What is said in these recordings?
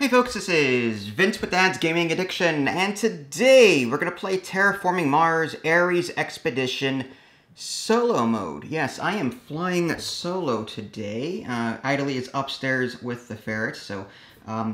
Hey folks, this is Vince with Dad's Gaming Addiction, and today we're going to play Terraforming Mars Ares Expedition Solo Mode. Yes, I am flying solo today. Idly is upstairs with the ferret, so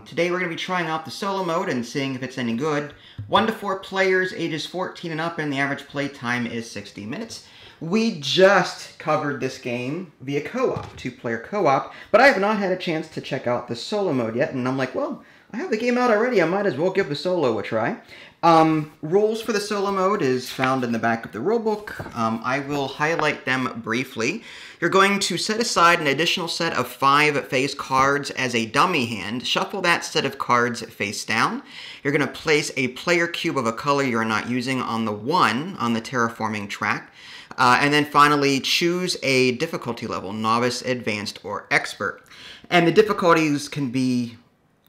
today we're going to be trying out the solo mode and seeing if it's any good. 1 to 4 players, ages 14 and up, and the average play time is 60 minutes. We just covered this game via co-op, 2-player co-op, but I have not had a chance to check out the solo mode yet, and I'm like, well, I have the game out already, I might as well give the solo a try. Rules for the solo mode is found in the back of the rulebook. I will highlight them briefly. You're going to set aside an additional set of 5 face cards as a dummy hand. Shuffle that set of cards face down. You're going to place a player cube of a color you're not using on the 1 on the terraforming track. And then finally, choose a difficulty level, novice, advanced, or expert. And the difficulties can be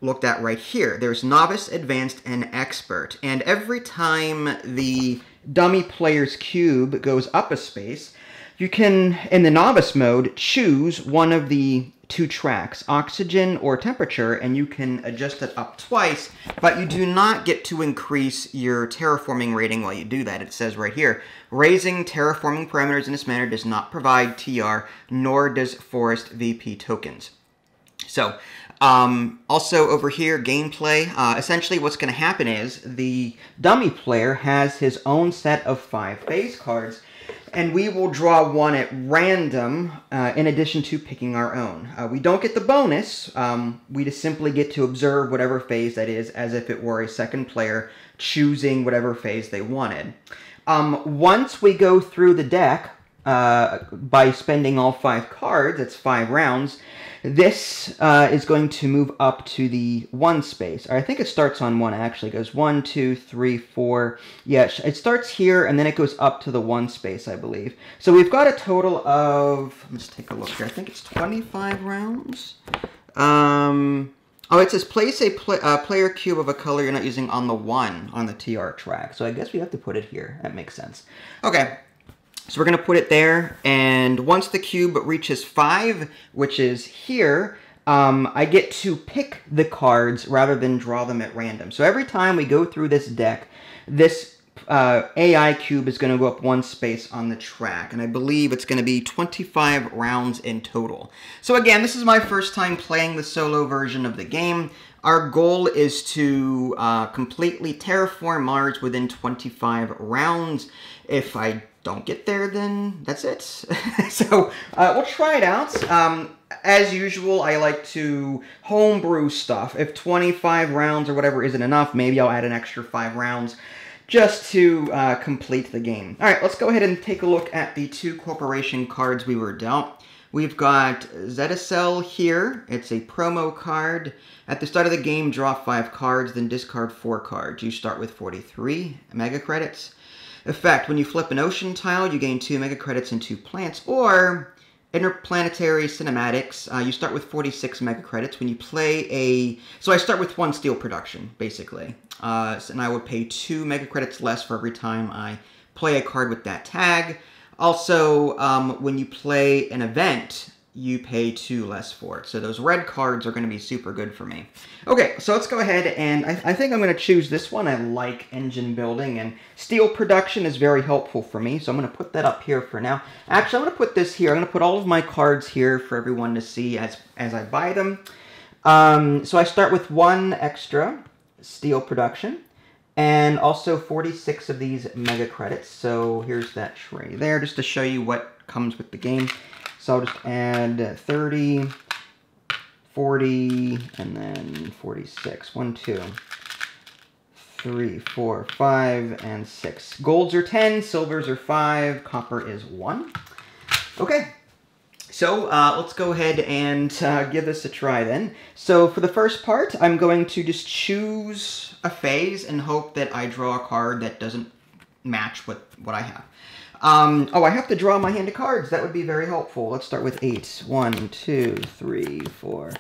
looked at right here. There's novice, advanced, and expert. And every time the dummy player's cube goes up a space, you can, in the novice mode, choose one of the 2 tracks, oxygen or temperature, and you can adjust it up twice, but you do not get to increase your terraforming rating while you do that. It says right here, raising terraforming parameters in this manner does not provide TR, nor does forest VP tokens. So, also over here, gameplay, essentially what's going to happen is the dummy player has his own set of 5 phase cards, and we will draw one at random in addition to picking our own. We don't get the bonus, we just simply get to observe whatever phase that is as if it were a second player choosing whatever phase they wanted. Once we go through the deck by spending all 5 cards, it's 5 rounds, this is going to move up to the 1 space. I think it starts on 1 actually. It goes 1, 2, 3, 4. Yeah, it starts here and then it goes up to the 1 space, I believe. So we've got a total of, let's take a look here. I think it's 25 rounds. Oh, it says place a player cube of a color you're not using on the 1 on the TR track. So I guess we have to put it here. That makes sense. Okay. So we're going to put it there, and once the cube reaches 5, which is here, I get to pick the cards rather than draw them at random. So every time we go through this deck, this AI cube is going to go up 1 space on the track, and I believe it's going to be 25 rounds in total. So again, this is my first time playing the solo version of the game. Our goal is to completely terraform Mars within 25 rounds. If I don't get there, then that's it. So we'll try it out. As usual, I like to homebrew stuff. If 25 rounds or whatever isn't enough, maybe I'll add an extra 5 rounds just to complete the game. All right, let's go ahead and take a look at the 2 corporation cards we were dealt. We've got Zetacell here. It's a promo card. At the start of the game, draw 5 cards, then discard 4 cards. You start with 43 mega credits. Effect, when you flip an ocean tile, you gain 2 mega credits and 2 plants. Or interplanetary cinematics, you start with 46 mega credits. When you play a... So I start with 1 steel production, basically. And I would pay 2 mega credits less for every time I play a card with that tag. Also, when you play an event, you pay 2 less for it. So those red cards are going to be super good for me. Okay, so let's go ahead, and I think I'm going to choose this one. I like engine building, and steel production is very helpful for me, so I'm going to put that up here for now. Actually, I'm going to put this here. I'm going to put all of my cards here for everyone to see as I buy them. So I start with 1 extra steel production, and also 46 of these mega credits. So here's that tray there, just to show you what comes with the game. So I'll just add 30, 40, and then 46. 1, 2, 3, 4, 5, and 6. Golds are 10, silvers are 5, copper is 1. Okay, so let's go ahead and give this a try then. So for the first part, I'm going to just choose a phase and hope that I draw a card that doesn't match what I have. Oh, I have to draw my hand of cards. That would be very helpful. Let's start with 8. 1, 2, 3, 4,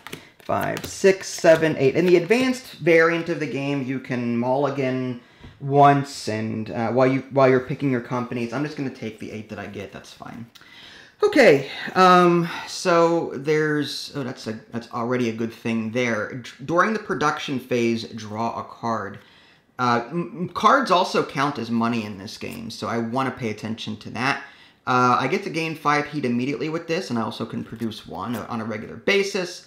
5, 6, 7, 8. In the advanced variant of the game, you can mulligan once, and while you're picking your companies, I'm just going to take the 8 that I get. That's fine. Okay, so there's, oh, that's already a good thing there. During the production phase, draw a card. Cards also count as money in this game, so I want to pay attention to that. I get to gain 5 heat immediately with this, and I also can produce 1 on a regular basis.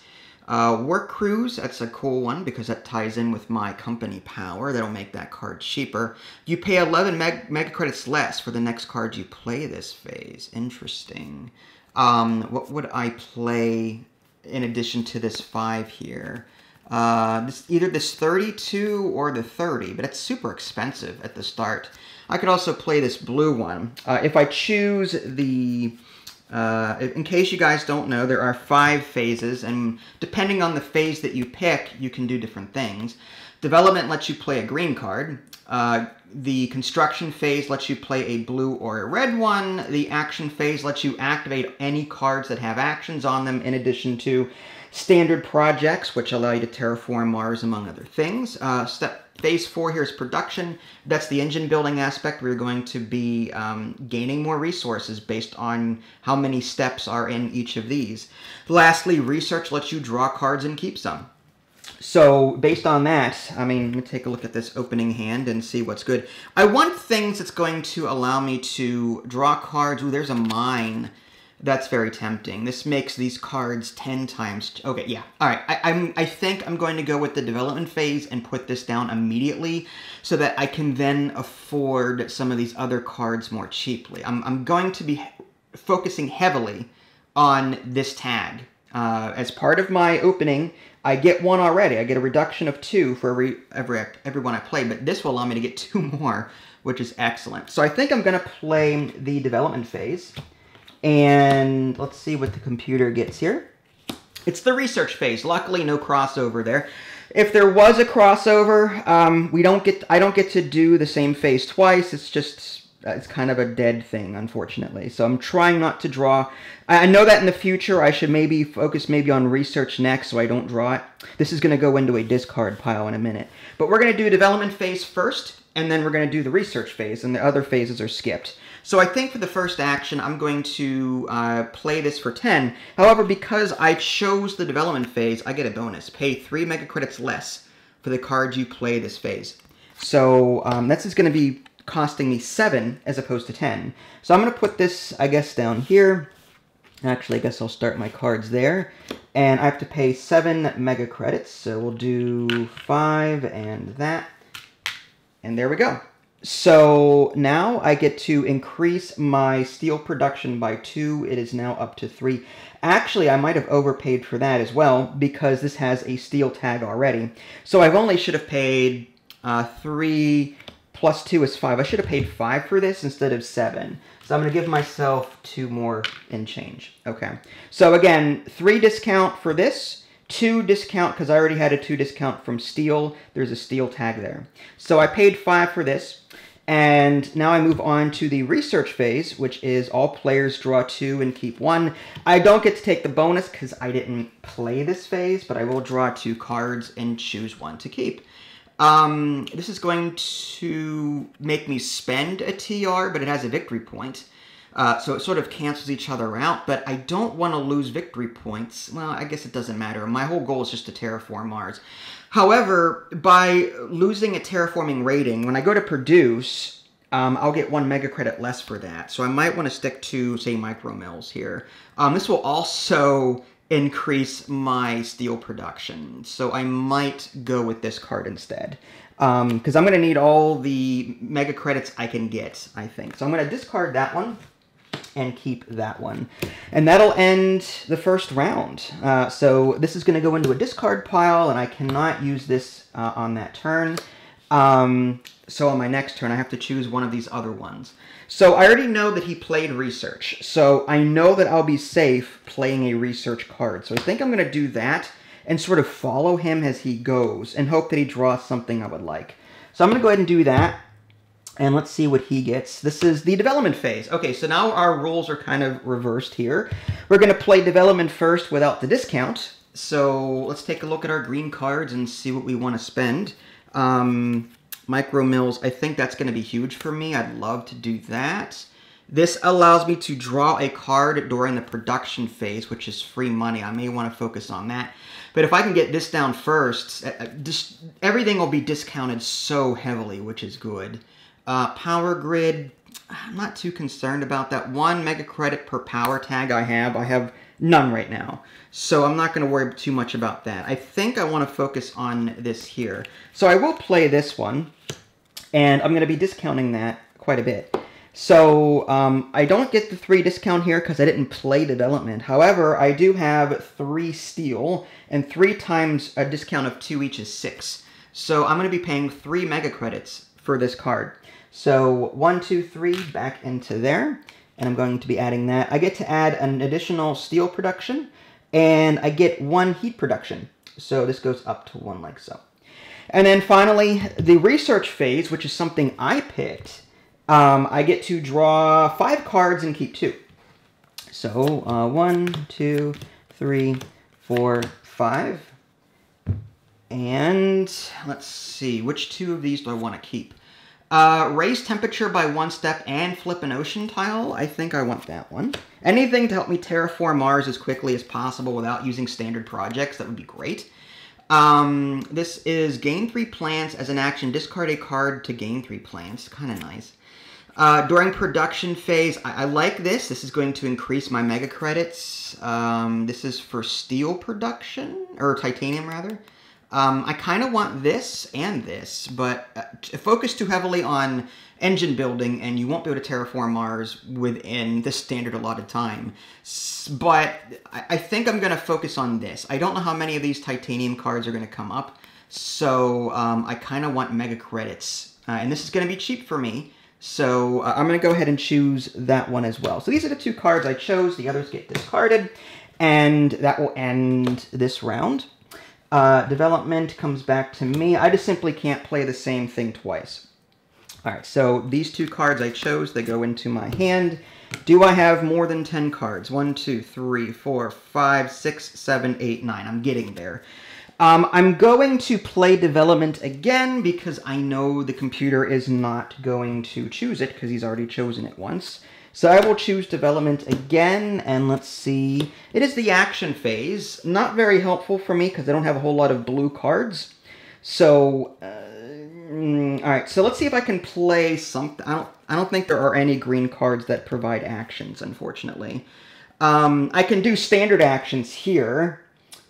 Work Cruise, that's a cool one because that ties in with my company power. That'll make that card cheaper. You pay 11 mega credits less for the next card you play this phase. Interesting. What would I play in addition to this 5 here? Either this 32 or the 30, but it's super expensive at the start. I could also play this blue one. If I choose the... in case you guys don't know, there are 5 phases, and depending on the phase that you pick, you can do different things. Development lets you play a green card. The construction phase lets you play a blue or a red one. The action phase lets you activate any cards that have actions on them, in addition to standard projects, which allow you to terraform Mars, among other things. Phase 4 here is production. That's the engine building aspect. We're going to be gaining more resources based on how many steps are in each of these. Lastly, research lets you draw cards and keep some. So based on that, I mean, let me take a look at this opening hand and see what's good. I want things that's going to allow me to draw cards. Ooh, there's a mine. That's very tempting. This makes these cards 10 times... Okay, yeah. All right. I think I'm going to go with the development phase and put this down immediately so that I can then afford some of these other cards more cheaply. I'm going to be focusing heavily on this tag. As part of my opening, I get 1 already. I get a reduction of 2 for every one I play, but this will allow me to get 2 more, which is excellent. So I think I'm going to play the development phase. And let's see what the computer gets here. It's the research phase. Luckily, no crossover there. If there was a crossover, I don't get to do the same phase twice. It's just, it's kind of a dead thing, unfortunately. So I'm trying not to draw. I know that in the future I should maybe focus on research next so I don't draw it. This is going to go into a discard pile in a minute. But we're going to do development phase first, and then we're going to do the research phase, and the other phases are skipped. So I think for the first action, I'm going to play this for 10. However, because I chose the development phase, I get a bonus. Pay 3 mega credits less for the cards you play this phase. So that's just going to be costing me 7 as opposed to 10. So I'm going to put this, I guess, down here. Actually, I guess I'll start my cards there. And I have to pay 7 mega credits. So we'll do 5 and that. And there we go. So now I get to increase my steel production by 2. It is now up to 3. Actually, I might have overpaid for that as well because this has a steel tag already. So I only should have paid 3 plus 2 is 5. I should have paid 5 for this instead of 7. So I'm going to give myself 2 more and change. Okay. So again, 3 discount for this. 2 discount because I already had a 2 discount from steel. There's a steel tag there. So I paid 5 for this. And now I move on to the research phase, which is all players draw 2 and keep 1. I don't get to take the bonus because I didn't play this phase, but I will draw 2 cards and choose 1 to keep. This is going to make me spend a TR, but it has a victory point. So it sort of cancels each other out, but I don't want to lose victory points. Well, I guess it doesn't matter. My whole goal is just to terraform Mars. However, by losing a terraforming rating, when I go to produce, I'll get 1 mega credit less for that. So I might want to stick to, say, micro mills here. This will also increase my steel production. So I might go with this card instead. Because I'm going to need all the mega credits I can get, I think. So I'm going to discard that one and keep that one. And that'll end the first round. So this is going to go into a discard pile, and I cannot use this on that turn. So on my next turn, I have to choose one of these other ones. So I already know that he played research. So I know that I'll be safe playing a research card. So I think I'm going to do that and sort of follow him as he goes and hope that he draws something I would like. So I'm going to go ahead and do that. And let's see what he gets. This is the development phase. Okay, so now our rules are kind of reversed here. We're going to play development first without the discount. So let's take a look at our green cards and see what we want to spend. Micro mills, I think that's going to be huge for me. I'd love to do that. This allows me to draw a card during the production phase, which is free money. I may want to focus on that. But if I can get this down first, everything will be discounted so heavily, which is good. Power grid, I'm not too concerned about that. 1 mega credit per power tag I have none right now. So I'm not going to worry too much about that. I think I want to focus on this here. So I will play this one, and I'm going to be discounting that quite a bit. So I don't get the 3 discount here because I didn't play development. However, I do have 3 steel, and 3 times a discount of 2 each is 6. So I'm going to be paying 3 mega credits for this card. So 1, 2, 3 back into there, and I'm going to be adding that. I get to add an additional steel production, and I get 1 heat production. So this goes up to 1 like so. And then finally, the research phase, which is something I picked. I get to draw 5 cards and keep 2. So 1, 2, 3, 4, 5. And let's see, which 2 of these do I want to keep? Raise temperature by 1 step and flip an ocean tile. I think I want that one. Anything to help me terraform Mars as quickly as possible without using standard projects, that would be great. This is gain 3 plants as an action. Discard a card to gain 3 plants. Kind of nice. During production phase, I like this. This is going to increase my mega credits. This is for steel production, or titanium rather. I kind of want this and this, but focus too heavily on engine building and you won't be able to terraform Mars within the standard allotted time. But I think I'm going to focus on this. I don't know how many of these titanium cards are going to come up, so I kind of want mega credits. And this is going to be cheap for me. So I'm going to go ahead and choose that one as well. So these are the 2 cards I chose. The others get discarded. And that will end this round. Development comes back to me. I just simply can't play the same thing twice. All right, so these 2 cards I chose, they go into my hand. Do I have more than 10 cards? 1, 2, 3, 4, 5, 6, 7, 8, 9. I'm getting there. I'm going to play development again because I know the computer is not going to choose it because he's already chosen it once. So I will choose development again, and let's see. It is the action phase. Not very helpful for me because I don't have a whole lot of blue cards. So, all right. So let's see if I can play something. I don't think there are any green cards that provide actions, unfortunately. I can do standard actions here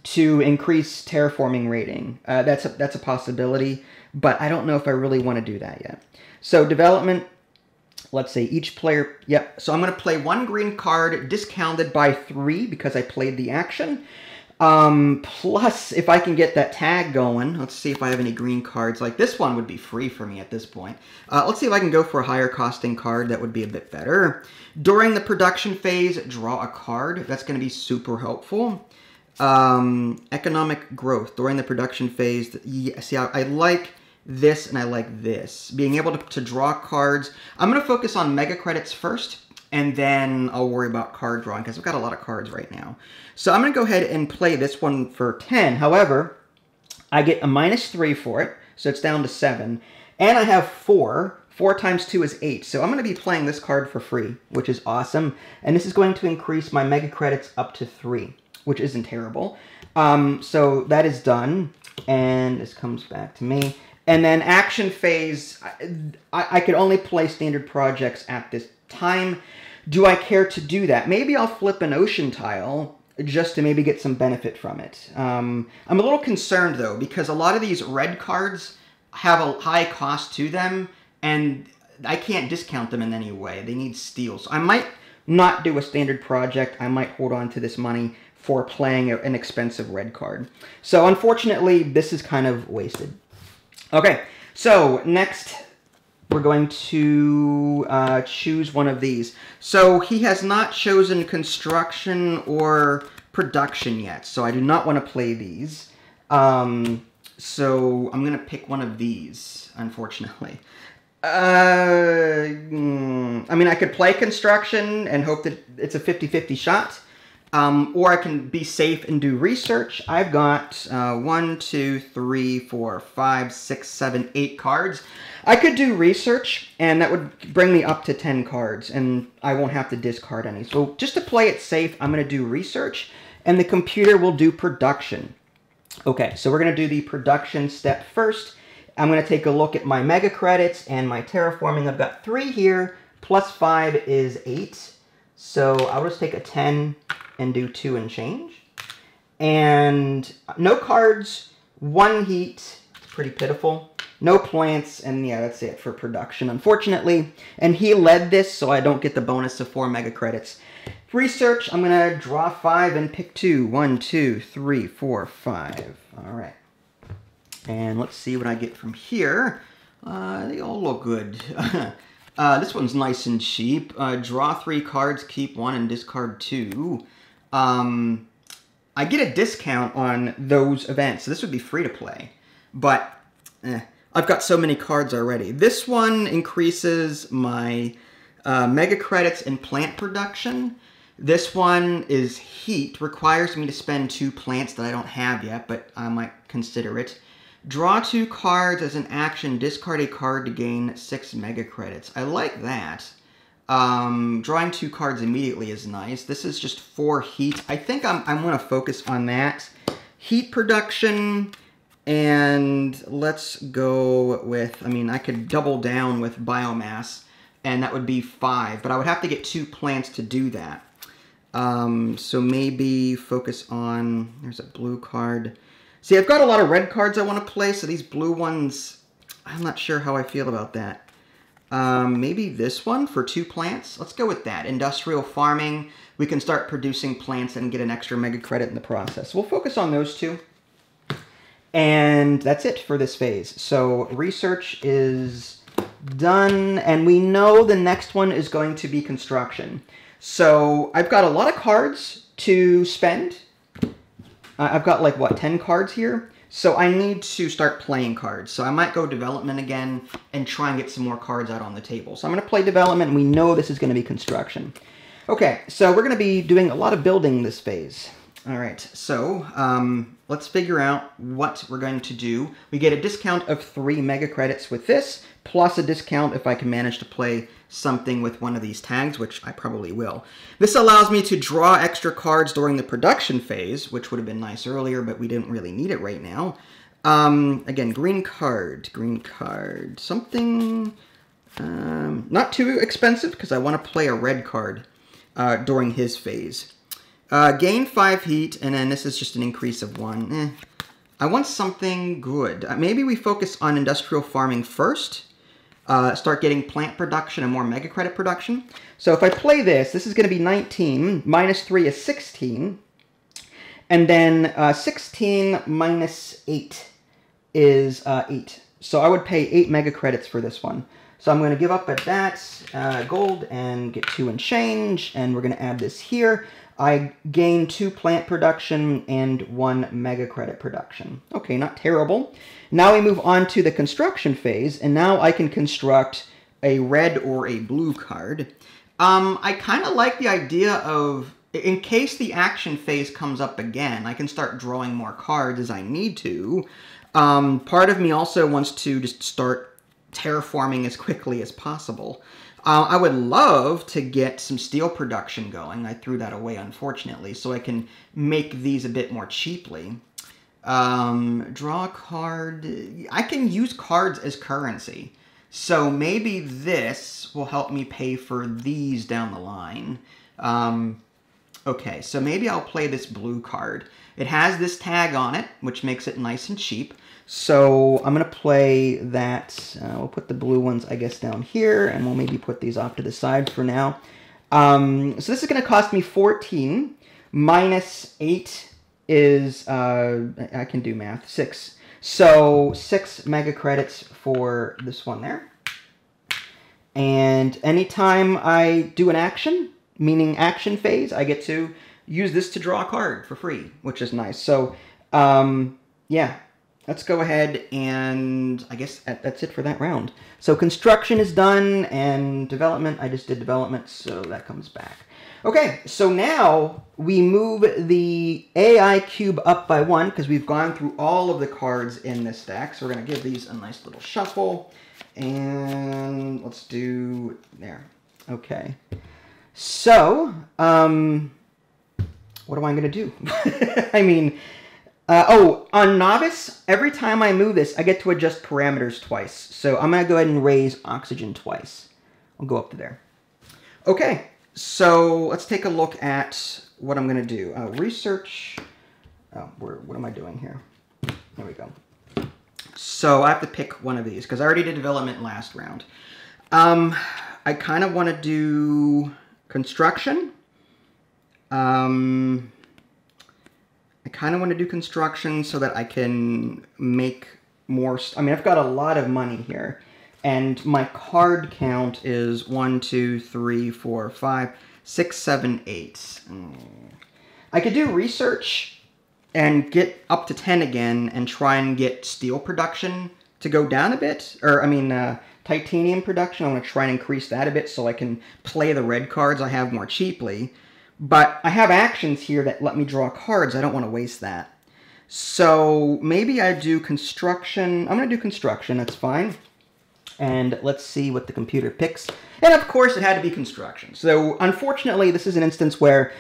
to increase terraforming rating. That's a possibility, but I don't know if I really want to do that yet. So development, let's say each player, yep. So I'm going to play 1 green card discounted by 3 because I played the action. Plus, if I can get that tag going, let's see if I have any green cards. Like this one would be free for me at this point. Let's see if I can go for a higher costing card. That would be a bit better. During the production phase, draw a card. That's going to be super helpful. Economic growth during the production phase. Yeah, see, I like this and I like this. Being able to draw cards. I'm going to focus on mega credits first, and then I'll worry about card drawing because I've got a lot of cards right now. So I'm going to go ahead and play this one for 10. However, I get a -3 for it, so it's down to 7. And I have 4. 4 times 2 is 8. So I'm going to be playing this card for free, which is awesome. And this is going to increase my mega credits up to 3. Which isn't terrible. So that is done. And this comes back to me. And then action phase, I could only play standard projects at this time. Do I care to do that? Maybe I'll flip an ocean tile just to maybe get some benefit from it. I'm a little concerned, though, because a lot of these red cards have a high cost to them, and I can't discount them in any way. They need steel. So I might not do a standard project. I might hold on to this money for playing an expensive red card. So unfortunately, this is kind of wasted. Okay, so next we're going to choose one of these. So he has not chosen construction or production yet, so I do not want to play these. So I'm going to pick one of these, unfortunately. I mean, I could play construction and hope that it's a 50-50 shot. Or I can be safe and do research. I've got 1, 2, 3, 4, 5, 6, 7, 8 cards. I could do research, and that would bring me up to 10 cards, and I won't have to discard any. So just to play it safe, I'm going to do research, and the computer will do production. Okay, so we're going to do the production step first. I'm going to take a look at my mega credits and my terraforming. I've got 3 here, plus 5 is 8. So I'll just take a 10 and do 2 and change. And no cards, 1 heat, it's pretty pitiful. No plants, and yeah, that's it for production, unfortunately. And he led this, so I don't get the bonus of 4 mega credits. Research, I'm going to draw 5 and pick 2. 1, 2, 3, 4, 5. All right. And let's see what I get from here. They all look good. This one's nice and cheap. Draw 3 cards, keep 1, and discard 2. I get a discount on those events, so this would be free to play. But, I've got so many cards already. This one increases my mega credits and plant production. This one is heat, requires me to spend 2 plants that I don't have yet, but I might consider it. Draw 2 cards as an action, discard a card to gain 6 mega credits. I like that. Drawing 2 cards immediately is nice. This is just 4 heat. I think I'm going to focus on that. Heat production, and let's go with, I mean, I could double down with biomass, and that would be 5, but I would have to get 2 plants to do that. So maybe focus on, there's a blue card. See, I've got a lot of red cards I want to play, so these blue ones, I'm not sure how I feel about that. Maybe this one for 2 plants? Let's go with that. Industrial farming. We can start producing plants and get an extra mega credit in the process. We'll focus on those 2. And that's it for this phase. So research is done, and we know the next one is going to be construction. So I've got a lot of cards to spend. I've got like, what, 10 cards here? So I need to start playing cards. So I might go development again and try and get some more cards out on the table. So I'm going to play development, and we know this is going to be construction. Okay, so we're going to be doing a lot of building this phase. All right, so let's figure out what we're going to do. We get a discount of 3 mega credits with this, plus a discount if I can manage to play something with one of these tags, which I probably will. This allows me to draw extra cards during the production phase, which would have been nice earlier, but we didn't really need it right now. Again, green card, something not too expensive, because I want to play a red card during his phase. Gain 5 heat, and then this is just an increase of 1. I want something good. Maybe we focus on industrial farming first. Start getting plant production and more mega credit production. So if I play this, this is going to be 19. Minus 3 is 16. And then 16 minus 8 is 8. So I would pay 8 mega credits for this one. So I'm going to give up at that gold and get 2 and change. And we're going to add this here. I gain 2 plant production and 1 mega credit production. Okay, not terrible. Now we move on to the construction phase, and now I can construct a red or a blue card. I kind of like the idea of, in case the action phase comes up again, I can start drawing more cards as I need to. Part of me also wants to just start terraforming as quickly as possible. I would love to get some steel production going. I threw that away, unfortunately, so I can make these a bit more cheaply. Draw a card. I can use cards as currency. So maybe this will help me pay for these down the line. Okay, so maybe I'll play this blue card. It has this tag on it, which makes it nice and cheap. So I'm going to play that. We'll put the blue ones, I guess, down here, and we'll maybe put these off to the side for now. So this is going to cost me 14. Minus 8 is, I can do math, 6. So 6 mega credits for this one there. And anytime I do an action, meaning action phase, I get to use this to draw a card for free, which is nice. So, yeah. let's go ahead and I guess that's it for that round. So construction is done, and development, I just did development, so that comes back. Okay, so now we move the AI cube up by 1 because we've gone through all of the cards in this deck. So we're going to give these a nice little shuffle, and let's do there. Okay, so what am I going to do? I mean, oh, on Novice, every time I move this, I get to adjust parameters twice. So I'm going to go ahead and raise oxygen twice. I'll go up to there. Okay, so let's take a look at what I'm going to do. Research. Oh, what am I doing here? There we go. So I have to pick one of these because I already did development last round. I kind of want to do construction. I kind of want to do construction so that I can make more. I mean, I've got a lot of money here, and my card count is 1, 2, 3, 4, 5, 6, 7, 8. I could do research and get up to 10 again and try and get steel production to go down a bit. Or, I mean, titanium production. I want to try and increase that a bit so I can play the red cards I have more cheaply. But I have actions here that let me draw cards. I don't want to waste that. So maybe I do construction. I'm going to do construction. That's fine. And let's see what the computer picks. And of course, it had to be construction. So unfortunately, this is an instance where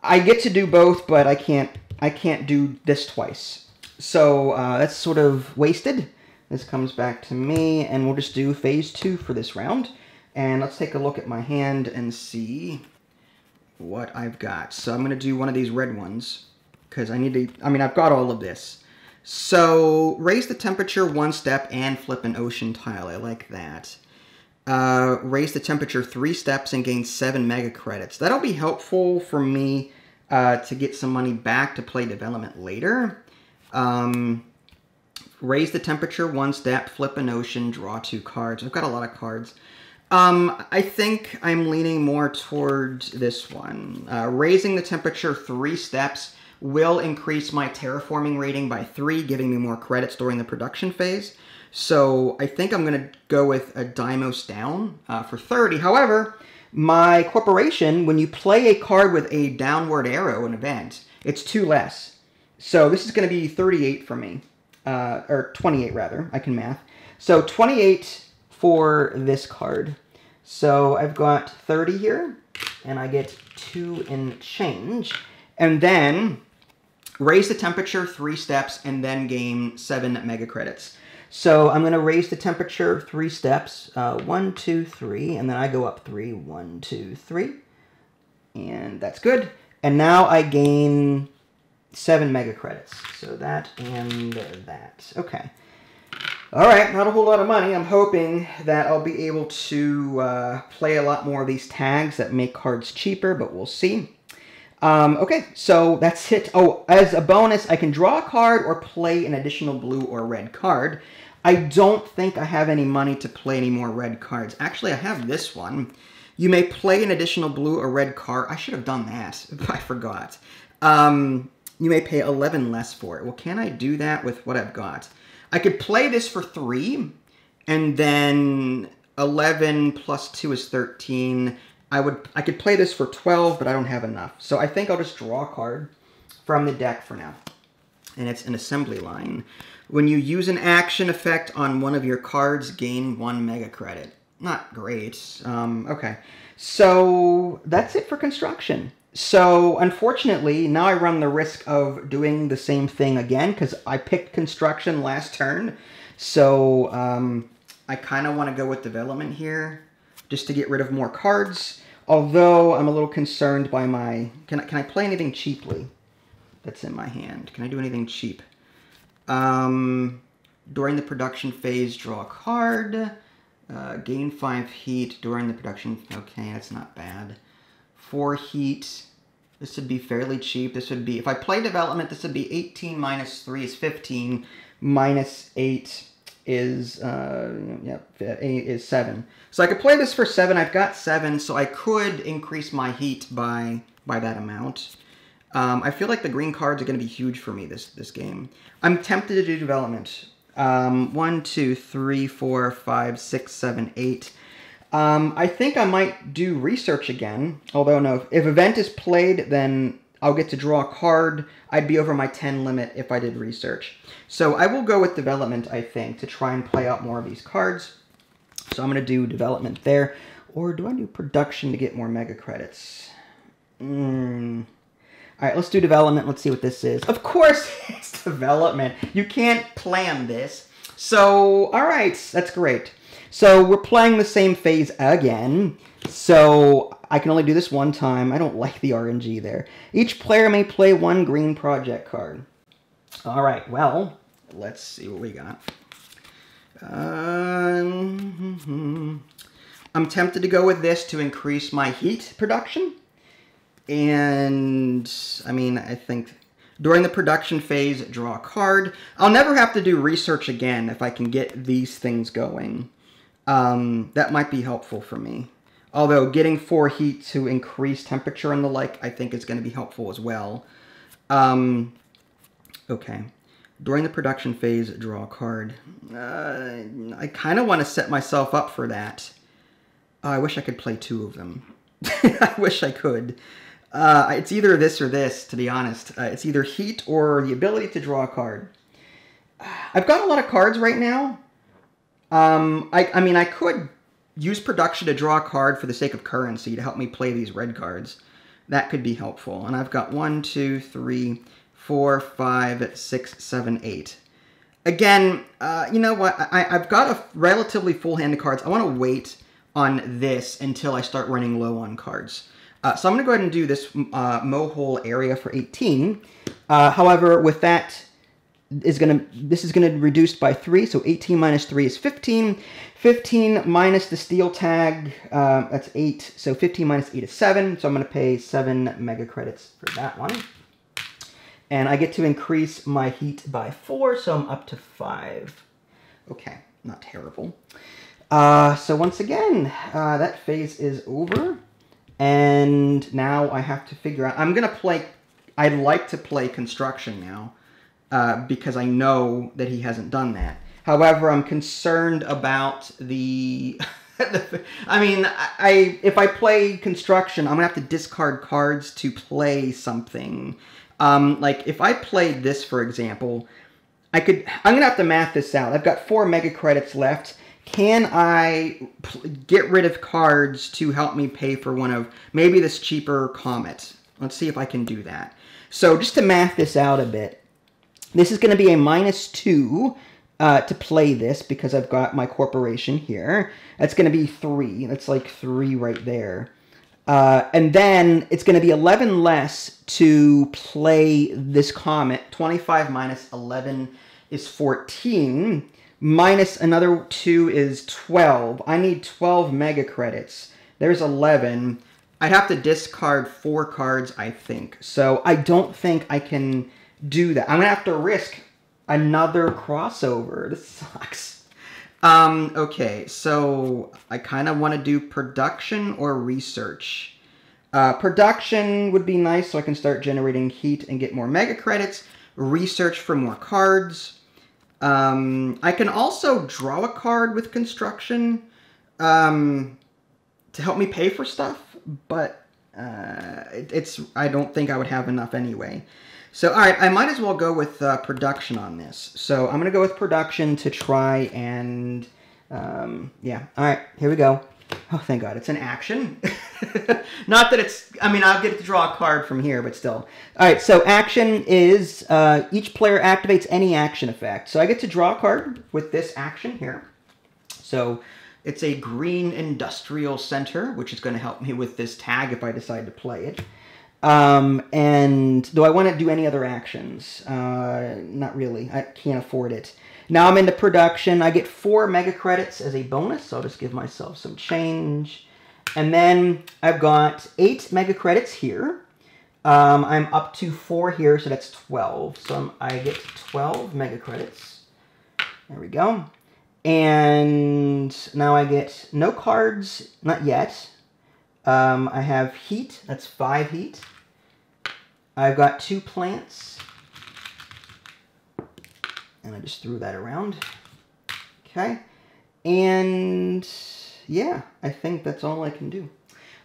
I get to do both, but I can't do this twice. So that's sort of wasted. This comes back to me, and we'll just do phase 2 for this round. And let's take a look at my hand and see what I've got. So I'm going to do one of these red ones because I need to, I mean, I've got all of this. So raise the temperature 1 step and flip an ocean tile. I like that. Raise the temperature 3 steps and gain 7 mega credits. That'll be helpful for me to get some money back to play development later. Raise the temperature 1 step, flip an ocean, draw 2 cards. I've got a lot of cards. I think I'm leaning more towards this one. Raising the temperature 3 steps will increase my terraforming rating by 3, giving me more credits during the production phase. So I think I'm going to go with a Deimos down for 30. However, my corporation, when you play a card with a downward arrow in event, it's 2 less. So this is going to be 38 for me. Or 28 rather, I can math. So 28 for this card. So I've got 30 here, and I get 2 in change. And then raise the temperature 3 steps and then gain 7 mega credits. So I'm going to raise the temperature 3 steps, 1, 2, 3, and then I go up 3, 1, 2, 3. And that's good. And now I gain 7 mega credits. So that and that. Okay. All right, not a whole lot of money. I'm hoping that I'll be able to play a lot more of these tags that make cards cheaper, but we'll see. Okay, so that's it. Oh, as a bonus, I can draw a card or play an additional blue or red card. I don't think I have any money to play any more red cards. Actually, I have this one. You may play an additional blue or red card. I should have done that. I forgot. You may pay 11 less for it. Well, can I do that with what I've got? I could play this for 3, and then 11 plus 2 is 13. I could play this for 12, but I don't have enough. So I think I'll just draw a card from the deck for now. And it's an assembly line. When you use an action effect on one of your cards, gain 1 mega credit. Not great. Okay. So that's it for construction. So unfortunately, now I run the risk of doing the same thing again because I picked construction last turn. So I kind of want to go with development here just to get rid of more cards. Although I'm a little concerned by my... Can I play anything cheaply that's in my hand? Can I do anything cheap? During the production phase, draw a card. Gain 5 heat during the production. Okay, that's not bad. 4 heat. This would be fairly cheap. This would be, if I play development, this would be 18 minus 3 is 15. Minus 8 is, is 7. So I could play this for 7. I've got 7, so I could increase my heat by that amount. I feel like the green cards are going to be huge for me this game. I'm tempted to do development. 1, 2, 3, 4, 5, 6, 7, 8. I think I might do research again. Although, no, if event is played, then I'll get to draw a card. I'd be over my 10 limit if I did research. So I will go with development, I think, to try and play out more of these cards. So I'm going to do development there. Or do I do production to get more mega credits? All right, let's do development. Let's see what this is. Of course, it's development. You can't plan this. So, all right, that's great. So we're playing the same phase again. So I can only do this one time. I don't like the RNG there. Each player may play one green project card. All right, well, let's see what we got. I'm tempted to go with this to increase my heat production. And, I mean, I think during the production phase, draw a card. I'll never have to do research again if I can get these things going. That might be helpful for me. Although getting 4 heat to increase temperature and the like, I think is going to be helpful as well. Okay. During the production phase, draw a card. I kind of want to set myself up for that. I wish I could play 2 of them. I wish I could. It's either this or this, to be honest. It's either heat or the ability to draw a card. I've got a lot of cards right now. I mean, I could use production to draw a card for the sake of currency to help me play these red cards. That could be helpful. And I've got 1, 2, 3, 4, 5, 6, 7, 8. Again, you know what? I've got a relatively full hand of cards. I want to wait on this until I start running low on cards. So I'm going to go ahead and do this mohole area for 18. However, with that, this is going to reduce by 3. So 18 minus 3 is 15. 15 minus the steel tag, that's 8. So 15 minus 8 is 7. So I'm going to pay 7 mega credits for that one. And I get to increase my heat by 4, so I'm up to 5. Okay, not terrible. So once again, that phase is over. And now I have to figure out... I'm going to play... I'd like to play construction now. Because I know that he hasn't done that. However, I'm concerned about the... I mean, if I play construction, I'm going to have to discard cards to play something. Like, if I played this, for example, I'm going to have to math this out. I've got 4 mega credits left. Can I get rid of cards to help me pay for one of, maybe this cheaper Comet? Let's see if I can do that. So, just to math this out a bit, this is going to be a -2 to play this because I've got my corporation here. That's going to be 3. That's like 3 right there. And then it's going to be 11 less to play this Comet. 25 minus 11 is 14. Minus another 2 is 12. I need 12 mega credits. There's 11. I'd have to discard 4 cards, I think. So I don't think I can do that. I'm going to have to risk another crossover. This sucks. Okay, so I kind of want to do production or research. Production would be nice so I can start generating heat and get more mega credits. Research for more cards. I can also draw a card with construction to help me pay for stuff, but I don't think I would have enough anyway. So, all right, I might as well go with production on this. So I'm going to go with production to try and, yeah. All right, here we go. Oh, thank God, it's an action. Not that it's, I mean, I'll get to draw a card from here, but still. All right, so action is each player activates any action effect. So I get to draw a card with this action here. So it's a green industrial center, which is going to help me with this tag if I decide to play it. And do I want to do any other actions? Not really. I can't afford it. Now I'm into production. I get 4 mega credits as a bonus, so I'll just give myself some change. And then I've got 8 mega credits here. I'm up to 4 here, so that's 12. So I get 12 mega credits. There we go. And now I get no cards, not yet. I have heat, that's 5 heat. I've got 2 plants. And I just threw that around. Okay. And yeah, I think that's all I can do.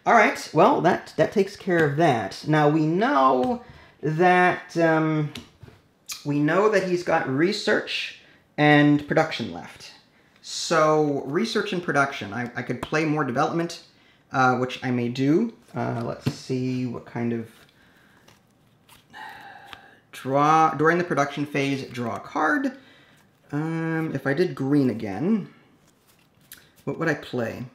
All right. Well, that takes care of that. Now we know that he's got research and production left. So research and production, I could play more development, which I may do. Let's see what kind of draw during the production phase. Draw a card. If I did green again, what would I play?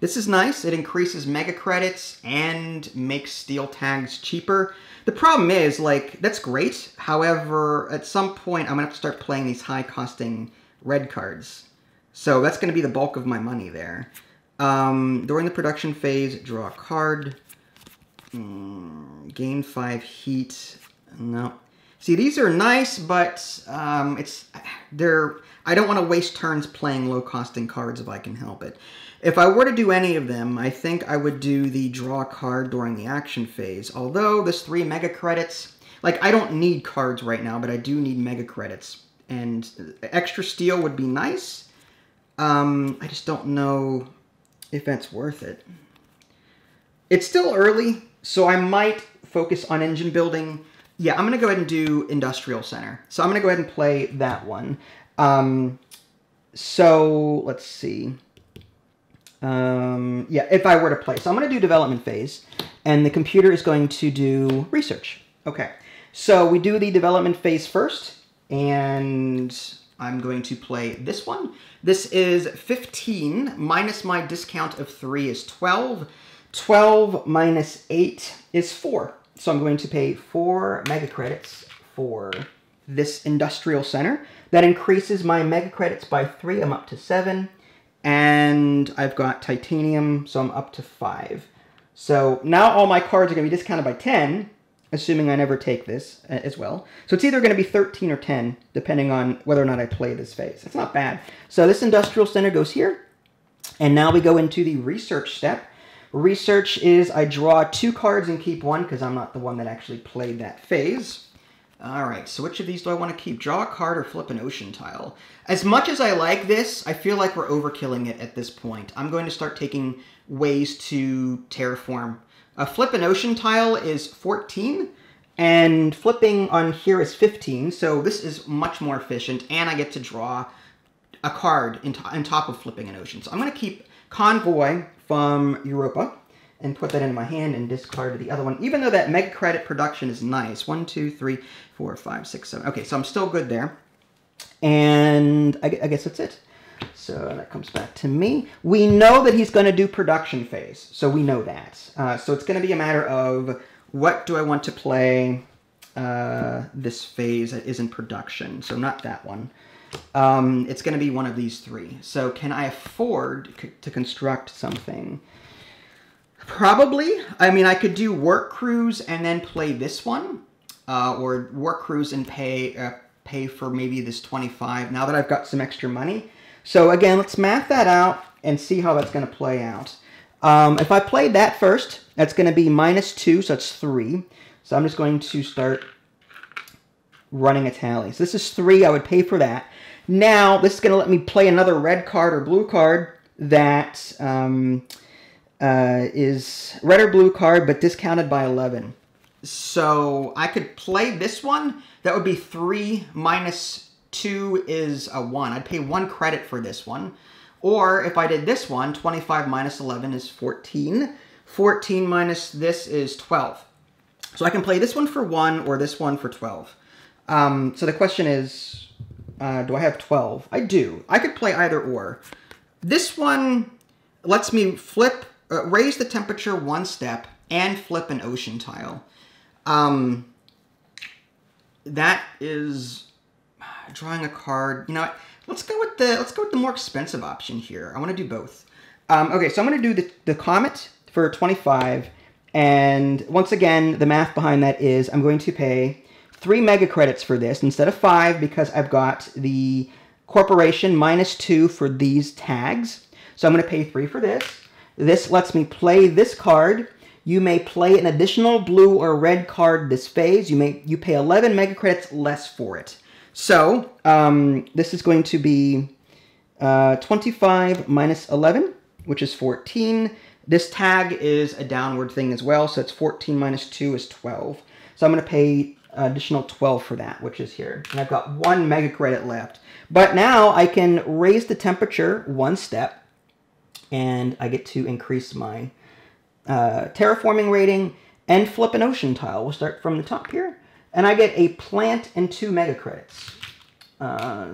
This is nice. It increases mega credits and makes steel tags cheaper. The problem is, like, that's great. However, at some point, I'm gonna have to start playing these high-costing red cards. So that's going to be the bulk of my money there. During the production phase, draw a card. Gain 5 heat. No. See, these are nice, but I don't want to waste turns playing low-costing cards if I can help it. If I were to do any of them, I think I would do the draw card during the action phase. Although this 3 mega credits, like, I don't need cards right now, but I do need mega credits. And extra steel would be nice. I just don't know if that's worth it. It's still early, so I might focus on engine building. Yeah, I'm going to go ahead and do Industrial Center. So I'm going to go ahead and play that one. So let's see. Yeah, if I were to play. So I'm going to do Development Phase, and the computer is going to do Research. Okay, so we do the Development Phase first, and I'm going to play this one. This is 15 minus my discount of 3 is 12. 12 minus 8 is 4. So I'm going to pay 4 mega credits for this Industrial Center. That increases my mega credits by 3. I'm up to 7. And I've got titanium, so I'm up to 5. So now all my cards are going to be discounted by 10, assuming I never take this as well. So it's either going to be 13 or 10, depending on whether or not I play this phase. It's not bad. So this Industrial Center goes here. And now we go into the Research step. Research is I draw 2 cards and keep 1, because I'm not the one that actually played that phase. Alright, so which of these do I want to keep? Draw a card or flip an ocean tile? As much as I like this, I feel like we're overkilling it at this point. I'm going to start taking ways to terraform. Flip an ocean tile is 14, and flipping on here is 15, so this is much more efficient, and I get to draw a card on top of flipping an ocean. So I'm going to keep Convoy from Europa and put that into my hand and discard the other one, even though that mega credit production is nice. 1, 2, 3, 4, 5, 6, 7. Okay, so I'm still good there. And I guess that's it. So that comes back to me. We know that he's going to do production phase, so we know that. So it's going to be a matter of what do I want to play this phase that is in production. So not that one. It's going to be one of these 3. So can I afford to construct something? Probably. I mean, I could do Work Cruise and then play this one, or Work Cruise and pay for maybe this 25 now that I've got some extra money. So again, let's math that out and see how that's going to play out. If I played that first, that's going to be -2, so that's 3. So I'm just going to start running a tally. So this is 3. I would pay for that. Now, this is going to let me play another red card or blue card that is red or blue card, but discounted by 11. So I could play this one. That would be 3 minus 2 is a 1. I'd pay 1 credit for this one. Or if I did this one, 25 minus 11 is 14. 14 minus this is 12. So I can play this one for 1 or this one for 12. So the question is, do I have 12? I do. I could play either or. This one lets me flip, raise the temperature 1 step and flip an ocean tile. That is drawing a card. You know what? Let's go with the more expensive option here. I want to do both. Okay, so I'm going to do the Comet for 25, and once again, the math behind that is I'm going to pay 3 mega credits for this instead of 5 because I've got the corporation -2 for these tags. So I'm going to pay 3 for this. This lets me play this card. You may play an additional blue or red card this phase. You pay 11 mega credits less for it. So this is going to be 25 minus 11, which is 14. This tag is a downward thing as well, so it's 14 minus 2 is 12. So I'm going to pay additional 12 for that, which is here. And I've got 1 mega credit left. But now I can raise the temperature 1 step, and I get to increase my terraforming rating and flip an ocean tile. We'll start from the top here. And I get a plant and 2 mega credits.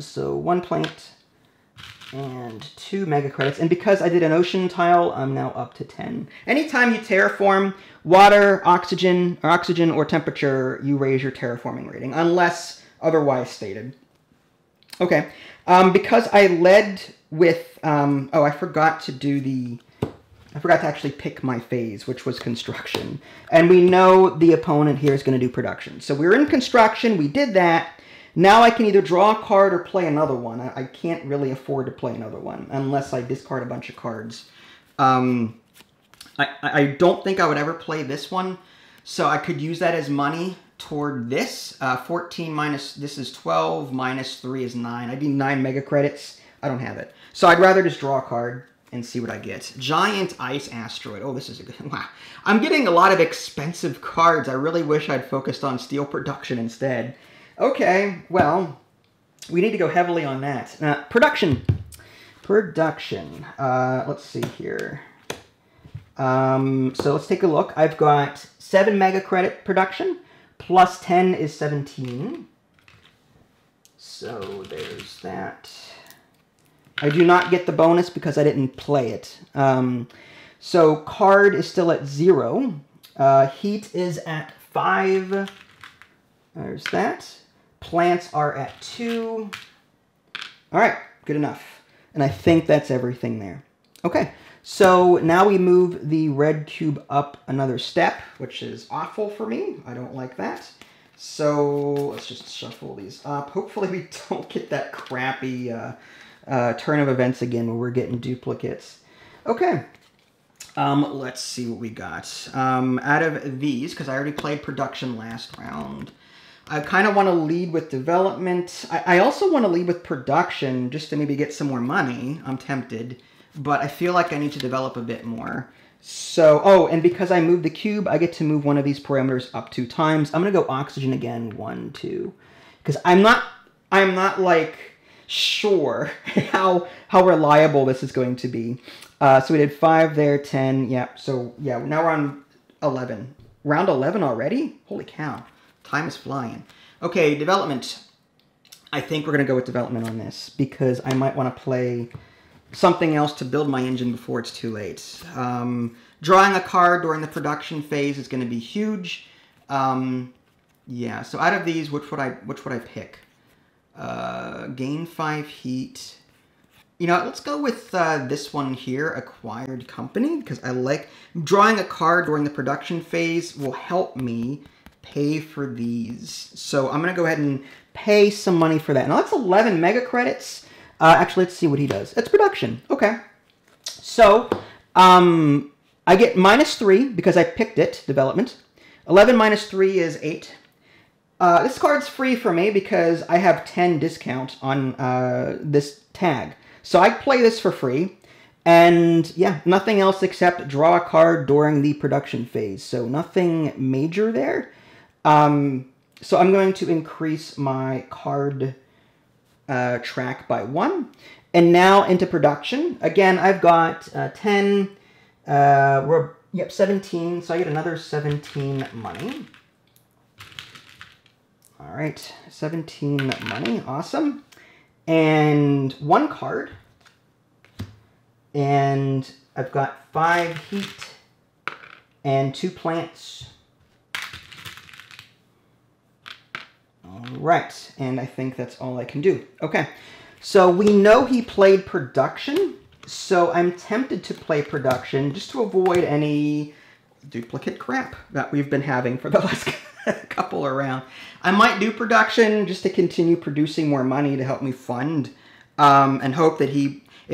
So 1 plant and 2 mega credits. And because I did an ocean tile, I'm now up to 10. Anytime you terraform, water, oxygen or temperature, you raise your terraforming rating, unless otherwise stated. Okay, because I led with, oh, I forgot to actually pick my phase, which was construction. And we know the opponent here is going to do production. So we're in construction, we did that. Now I can either draw a card or play another one. I can't really afford to play another one unless I discard a bunch of cards. I don't think I would ever play this one, so I could use that as money toward this. 14 minus, this is 12, minus 3 is 9. I need 9 mega credits. I don't have it. So I'd rather just draw a card and see what I get. Giant Ice Asteroid. Oh, this is a good, wow. I'm getting a lot of expensive cards. I really wish I'd focused on steel production instead. Okay, well, we need to go heavily on that. Production. Let's see here. So let's take a look. I've got 7 mega credit production, plus 10 is 17. So there's that. I do not get the bonus because I didn't play it. So card is still at 0. Heat is at 5. There's that. Plants are at 2. All right, good enough. And I think that's everything there. Okay, so now we move the red cube up another step, which is awful for me. I don't like that. So let's just shuffle these up. Hopefully we don't get that crappy turn of events again where we're getting duplicates. Okay, let's see what we got. Out of these, because I already played production last round, I kind of want to lead with development. I also want to lead with production just to maybe get some more money. I'm tempted, but I feel like I need to develop a bit more. So, oh, and because I moved the cube, I get to move one of these parameters up 2 times. I'm going to go oxygen again, 1, 2. Because I'm not like sure how reliable this is going to be. So we did 5 there, 10, yeah. So, yeah, now we're on 11. Round 11 already? Holy cow. Time is flying. Okay, development. I think we're going to go with development on this because I might want to play something else to build my engine before it's too late. Drawing a card during the production phase is going to be huge. Yeah, so out of these, which would I pick? Gain 5 heat. You know, let's go with this one here, acquired company, because I like drawing a card during the production phase will help me pay for these. So I'm going to go ahead and pay some money for that. Now that's 11 mega credits. Actually, let's see what he does. It's production. Okay. So I get -3 because I picked it, development. 11 minus 3 is 8. This card's free for me because I have 10 discount on this tag. So I play this for free. And yeah, nothing else except draw a card during the production phase. So nothing major there. So I'm going to increase my card track by 1. And now into production. Again, I've got 10, 17. So I get another 17 money. All right, 17 money, awesome. And 1 card. And I've got 5 heat and 2 plants. All right, and I think that's all I can do. Okay, so we know he played production, so I'm tempted to play production just to avoid any duplicate crap that we've been having for the last couple around. I might do production just to continue producing more money to help me fund, and hope that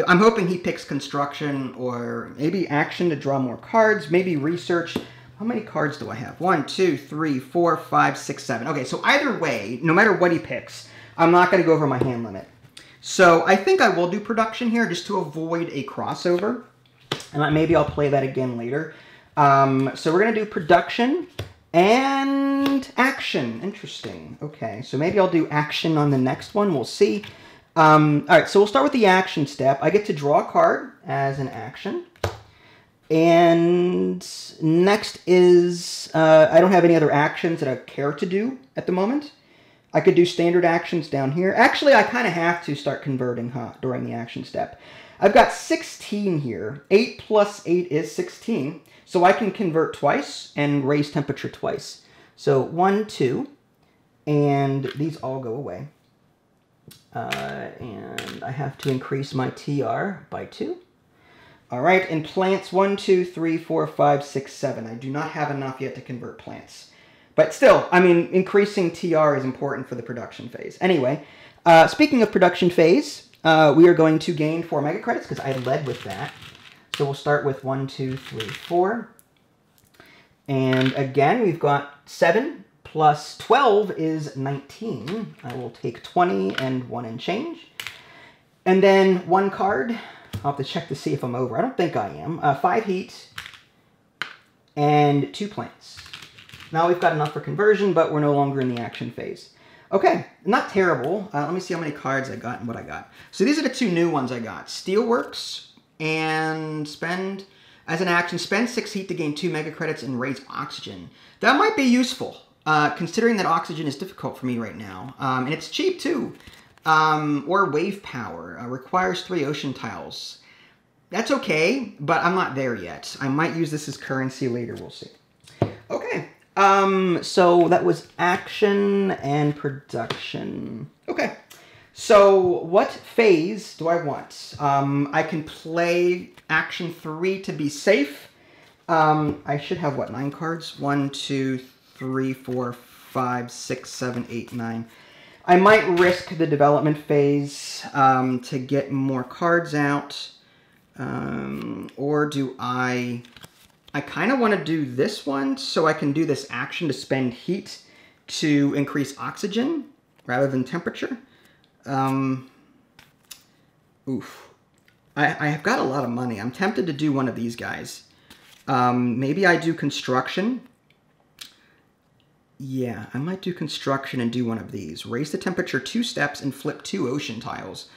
I'm hoping he picks construction or maybe action to draw more cards, maybe research. How many cards do I have? 1, 2, 3, 4, 5, 6, 7. Okay, so either way, no matter what he picks, I'm not going to go over my hand limit. So I think I will do production here just to avoid a crossover. And maybe I'll play that again later. So we're going to do production and action. Interesting. Okay, so maybe I'll do action on the next one. We'll see. All right, so we'll start with the action step. I get to draw a card as an action. And next is, I don't have any other actions that I care to do at the moment. I could do standard actions down here. Actually, I kind of have to start converting during the action step. I've got 16 here. 8 plus 8 is 16. So I can convert twice and raise temperature twice. So 1, 2, and these all go away. And I have to increase my TR by 2. All right, and plants 1, 2, 3, 4, 5, 6, 7. I do not have enough yet to convert plants. But still, I mean, increasing TR is important for the production phase. Anyway, speaking of production phase, we are going to gain 4 mega credits because I led with that. So we'll start with 1, 2, 3, 4. And again, we've got 7 plus 12 is 19. I will take 20 and 1 and change. And then 1 card. I'll have to check to see if I'm over. I don't think I am. 5 heat and 2 plants. Now we've got enough for conversion, but we're no longer in the action phase. Okay, not terrible. Let me see how many cards I got and what I got. So these are the 2 new ones I got. Steelworks and spend, as an action, spend 6 heat to gain 2 mega credits and raise oxygen. That might be useful, considering that oxygen is difficult for me right now. And it's cheap too. Or wave power, requires 3 ocean tiles. That's okay, but I'm not there yet. I might use this as currency later, we'll see. Okay, so that was action and production. Okay, so what phase do I want? I can play action 3 to be safe. I should have, what, 9 cards? 1, 2, 3, 4, 5, 6, 7, 8, 9. I might risk the development phase to get more cards out, or do I kind of want to do this one so I can do this action to spend heat to increase oxygen rather than temperature. Oof. I have got a lot of money. I'm tempted to do one of these guys. Maybe I do construction. Yeah, I might do construction and do one of these. Raise the temperature 2 steps and flip 2 ocean tiles.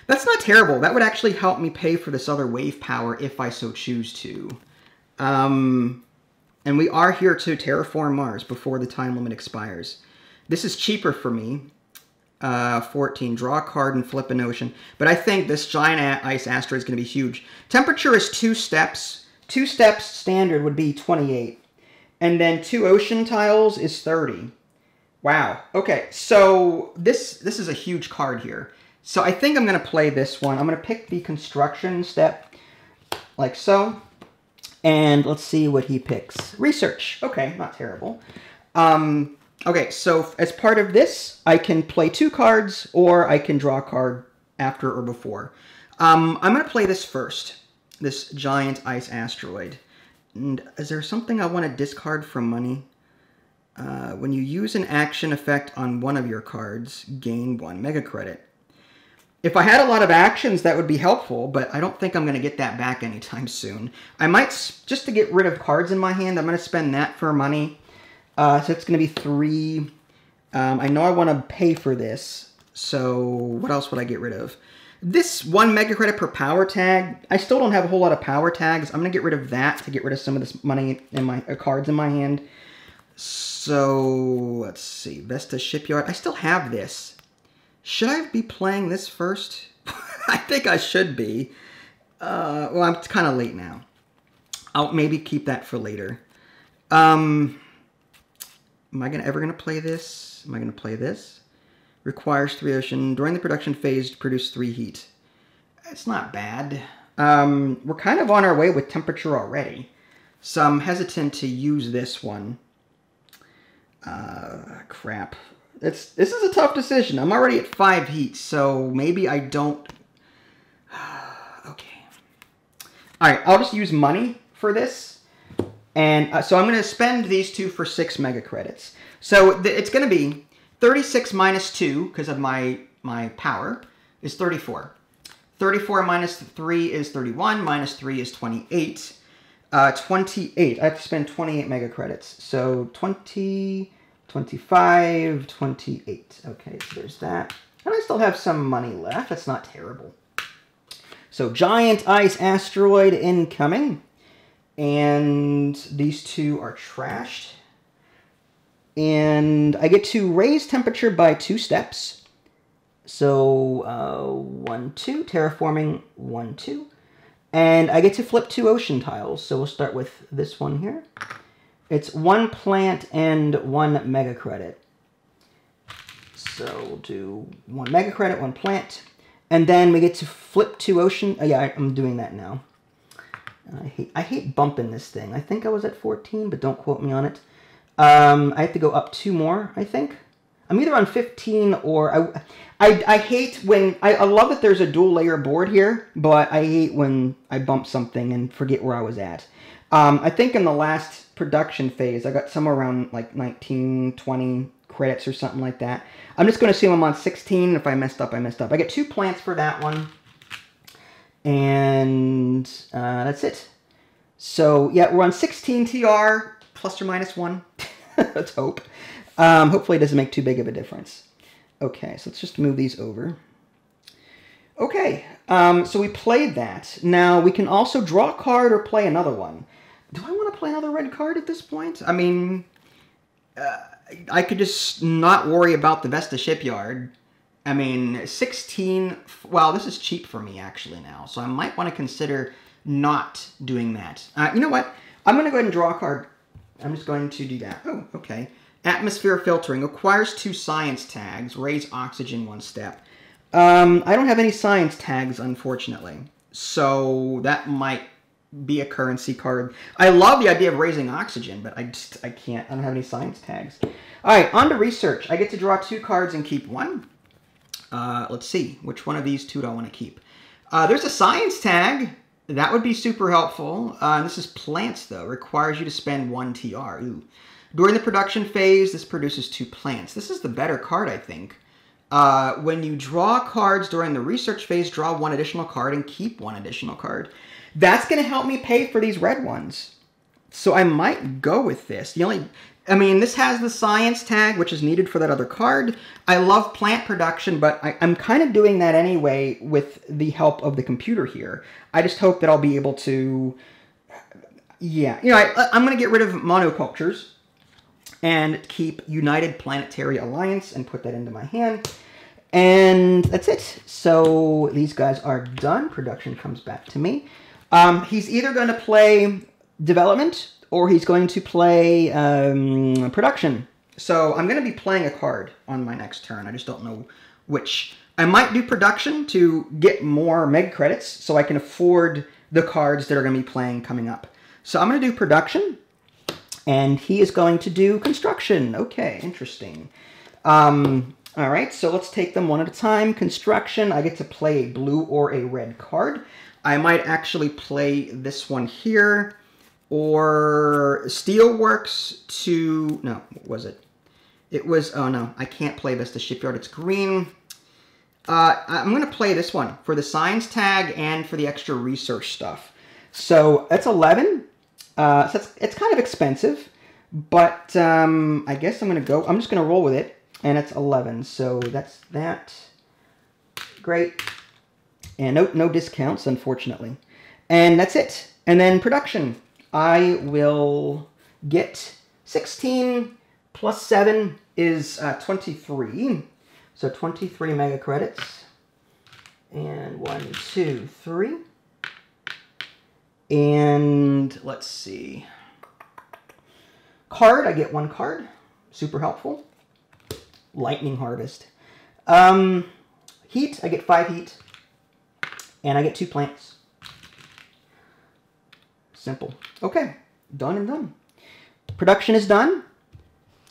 That's not terrible. That would actually help me pay for this other wave power if I so choose to. And we are here to terraform Mars before the time limit expires. This is cheaper for me. 14, draw a card and flip an ocean. But I think this giant ice asteroid is going to be huge. Temperature is 2 steps. 2 steps standard would be 28. And then 2 ocean tiles is 30. Wow. Okay, so this is a huge card here. So I think I'm going to play this one. I'm going to pick the construction step, like so. And let's see what he picks. Research. Okay, not terrible. Okay, so as part of this, I can play 2 cards, or I can draw a card after or before. I'm going to play this first, this giant ice asteroid. And is there something I want to discard from money? When you use an action effect on one of your cards, gain 1 mega credit. If I had a lot of actions, that would be helpful, but I don't think I'm going to get that back anytime soon. I might, just to get rid of cards in my hand, I'm going to spend that for money. So it's going to be 3. I know I want to pay for this, so what else would I get rid of? This 1 mega credit per power tag, I still don't have a whole lot of power tags. I'm going to get rid of that to get rid of some of this money in my cards in my hand. So, let's see. Vesta Shipyard. I still have this. Should I be playing this first? I think I should be. Well, I'm kind of late now. I'll maybe keep that for later. Am I ever going to play this? Am I going to play this? Requires 3 ocean. During the production phase, to produce 3 heat. It's not bad. We're kind of on our way with temperature already. So I'm hesitant to use this one. Crap. This is a tough decision. I'm already at 5 heat, so maybe I don't... Okay. Alright, I'll just use money for this. And so I'm going to spend these two for 6 mega credits. So it's going to be 36 minus 2, because of my power, is 34. 34 minus 3 is 31, minus 3 is 28. 28, I have to spend 28 mega credits. So 20, 25, 28. Okay, so there's that. And I still have some money left. That's not terrible. So giant ice asteroid incoming. And these two are trashed. And I get to raise temperature by 2 steps. So 1, 2, terraforming 1, 2. And I get to flip 2 ocean tiles. So we'll start with this one here. It's 1 plant and 1 mega credit. So we'll do 1 mega credit, 1 plant. And then we get to flip 2 ocean. Oh, yeah, I'm doing that now. I hate bumping this thing. I think I was at 14, but don't quote me on it. I have to go up 2 more, I think. I'm either on 15 or... I hate when... I love that there's a dual layer board here, but I hate when I bump something and forget where I was at. I think in the last production phase, I got somewhere around like 19, 20 credits or something like that. I'm just going to assume I'm on 16. If I messed up, I messed up. I get 2 plants for that one. And that's it. So, yeah, we're on 16 TR, plus or minus 1. Let's hope. Hopefully it doesn't make too big of a difference. Okay, so let's just move these over. Okay, so we played that. Now, we can also draw a card or play another one. Do I want to play another red card at this point? I mean, I could just not worry about the Vesta Shipyard. I mean, 16... Well, this is cheap for me, actually, now. So I might want to consider not doing that. You know what? I'm going to go ahead and draw a card. I'm just going to do that. Oh, okay. Atmosphere filtering. Acquires 2 science tags. Raise oxygen 1 step. I don't have any science tags, unfortunately. So that might be a currency card. I love the idea of raising oxygen, but I can't. I don't have any science tags. All right, on to research. I get to draw 2 cards and keep 1. Let's see. Which one of these 2 do I want to keep? There's a science tag. That would be super helpful. This is plants, though. Requires you to spend 1 TR. Ooh. During the production phase, this produces 2 plants. This is the better card, I think. When you draw cards during the research phase, draw 1 additional card and keep 1 additional card. That's going to help me pay for these red ones. So I might go with this. I mean, this has the science tag, which is needed for that other card. I love plant production, but I'm kind of doing that anyway with the help of the computer here. I just hope that I'll be able to... Yeah, I'm going to get rid of monocultures and keep United Planetary Alliance and put that into my hand. And that's it. So these guys are done. Production comes back to me. He's either going to play development or he's going to play production. So I'm going to be playing a card on my next turn. I just don't know which. I might do production to get more meg credits so I can afford the cards that are going to be playing coming up. So I'm going to do production, and he is going to do construction. Okay, interesting. All right, so let's take them one at a time. Construction, I get to play a blue or a red card. I might actually play this one here, or Steelworks to... No, what was it? It was... Oh, no, I can't play Vesta Shipyard. It's green. I'm going to play this one for the science tag and for the extra research stuff. So that's 11. So it's kind of expensive, but I guess I'm going to go... I'm just going to roll with it, and it's 11. So that's that. Great. And no discounts, unfortunately. And that's it. And then production. I will get 16 plus 7 is 23. So 23 mega credits. And 1, 2, 3. And let's see. Card, I get 1 card. Super helpful. Lightning Harvest. Heat, I get 5 heat. And I get 2 plants. Simple. Okay, done and done. Production is done.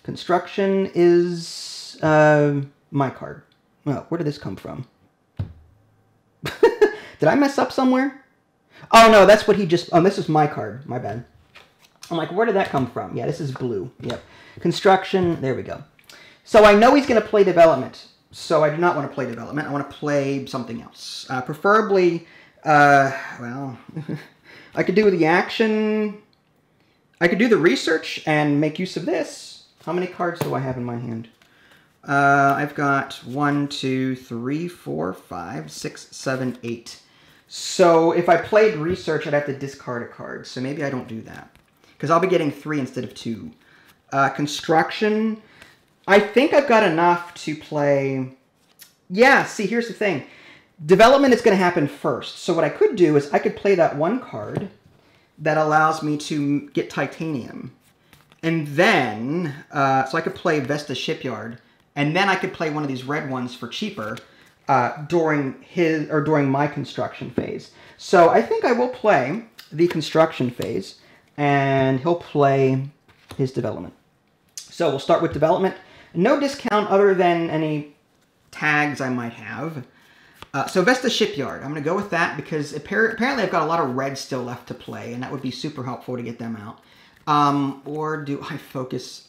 Construction is my card. Oh, where did this come from? Did I mess up somewhere? Oh, no, that's what he just... Oh, this is my card. My bad. I'm like, where did that come from? Yeah, this is blue. Yep. Construction, there we go. So I know he's going to play development. So I do not want to play development. I want to play something else. Preferably, well, I could do the action. I could do the research and make use of this. How many cards do I have in my hand? I've got 1, 2, 3, 4, 5, 6, 7, 8. So if I played research, I'd have to discard a card. So maybe I don't do that. Because I'll be getting 3 instead of 2. Construction. I think I've got enough to play... Yeah, see, here's the thing. Development is going to happen first. So what I could do is I could play that one card that allows me to get titanium. And then, so I could play Vesta Shipyard. And then I could play one of these red ones for cheaper during my construction phase. So I think I will play the construction phase. And he'll play his development. So we'll start with development. No discount other than any tags I might have. So Vesta Shipyard, I'm going to go with that because apparently I've got a lot of red still left to play, and that would be super helpful to get them out. Or do I focus,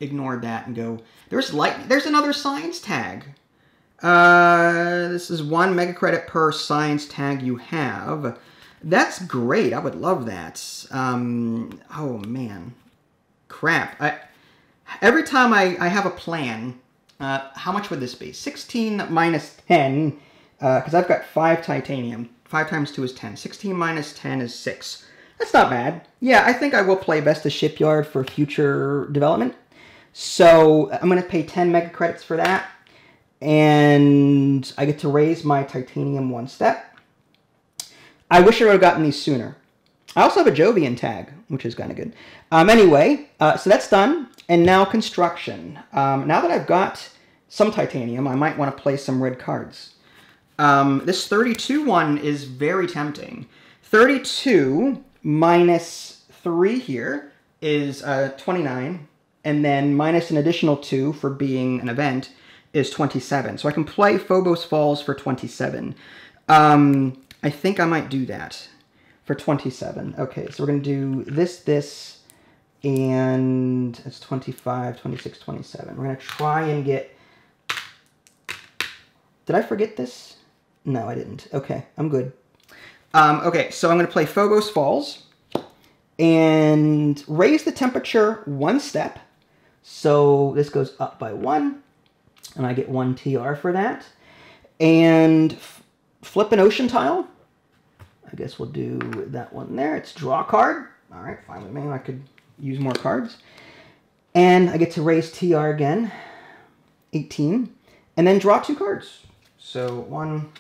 ignore that, and go, there's another science tag. This is 1 mega credit per science tag you have. That's great. I would love that. Oh, man. Crap. Every time I have a plan, how much would this be? 16 minus 10, because I've got 5 titanium. 5 times 2 is 10. 16 minus 10 is 6. That's not bad. Yeah, I think I will play Vesta Shipyard for future development. So I'm going to pay 10 mega credits for that. And I get to raise my titanium 1 step. I wish I would have gotten these sooner. I also have a Jovian tag, which is kind of good. Anyway, so that's done. And now construction. Now that I've got some titanium, I might want to play some red cards. This 32 one is very tempting. 32 minus 3 here is 29. And then minus an additional 2 for being an event is 27. So I can play Phobos Falls for 27. I think I might do that for 27. Okay, so we're going to do this, and it's 25, 26, 27. We're going to try and get... Did I forget this? No, I didn't. Okay, I'm good. Okay, so I'm going to play Phobos Falls and raise the temperature 1 step. So this goes up by 1, and I get 1 TR for that. And flip an ocean tile. I guess we'll do that one there. It's draw a card. All right, fine with me. I could use more cards. And I get to raise TR again, 18, and then draw 2 cards. So 1,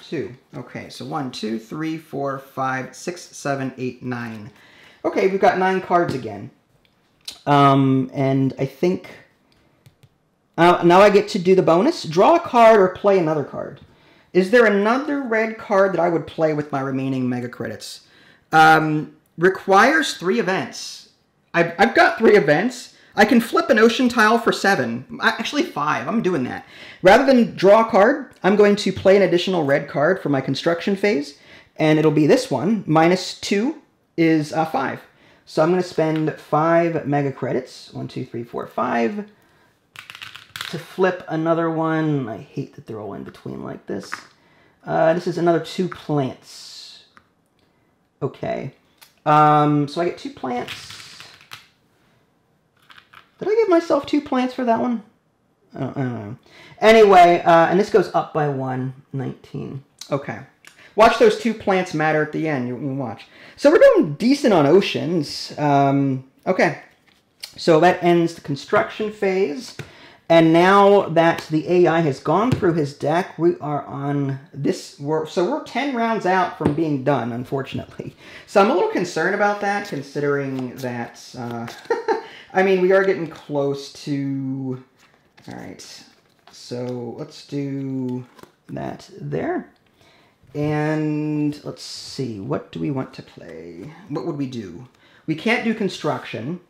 2. Okay, so 1, 2, 3, 4, 5, 6, 7, 8, 9. Okay, we've got 9 cards again. And I think now I get to do the bonus. Draw a card or play another card. Is there another red card that I would play with my remaining mega credits? Requires 3 events. I've got 3 events. I can flip an ocean tile for 7. Actually 5. I'm doing that. Rather than draw a card, I'm going to play an additional red card for my construction phase. And it'll be this one. Minus 2 is 5. So I'm going to spend 5 mega credits. 1, 2, 3, 4, 5. To flip another one. I hate that they're all in between like this. This is another 2 plants. Okay. So I get 2 plants. Did I give myself 2 plants for that one? I don't know. Anyway, and this goes up by 1, 19. Okay. Watch those 2 plants matter at the end. You watch. So we're doing decent on oceans. Okay. So that ends the construction phase. And now that the AI has gone through his deck, we are on this. So we're 10 rounds out from being done, unfortunately. So I'm a little concerned about that, considering that, I mean, we are getting close to... All right. So let's do that there. And let's see. What do we want to play? What would we do? We can't do construction.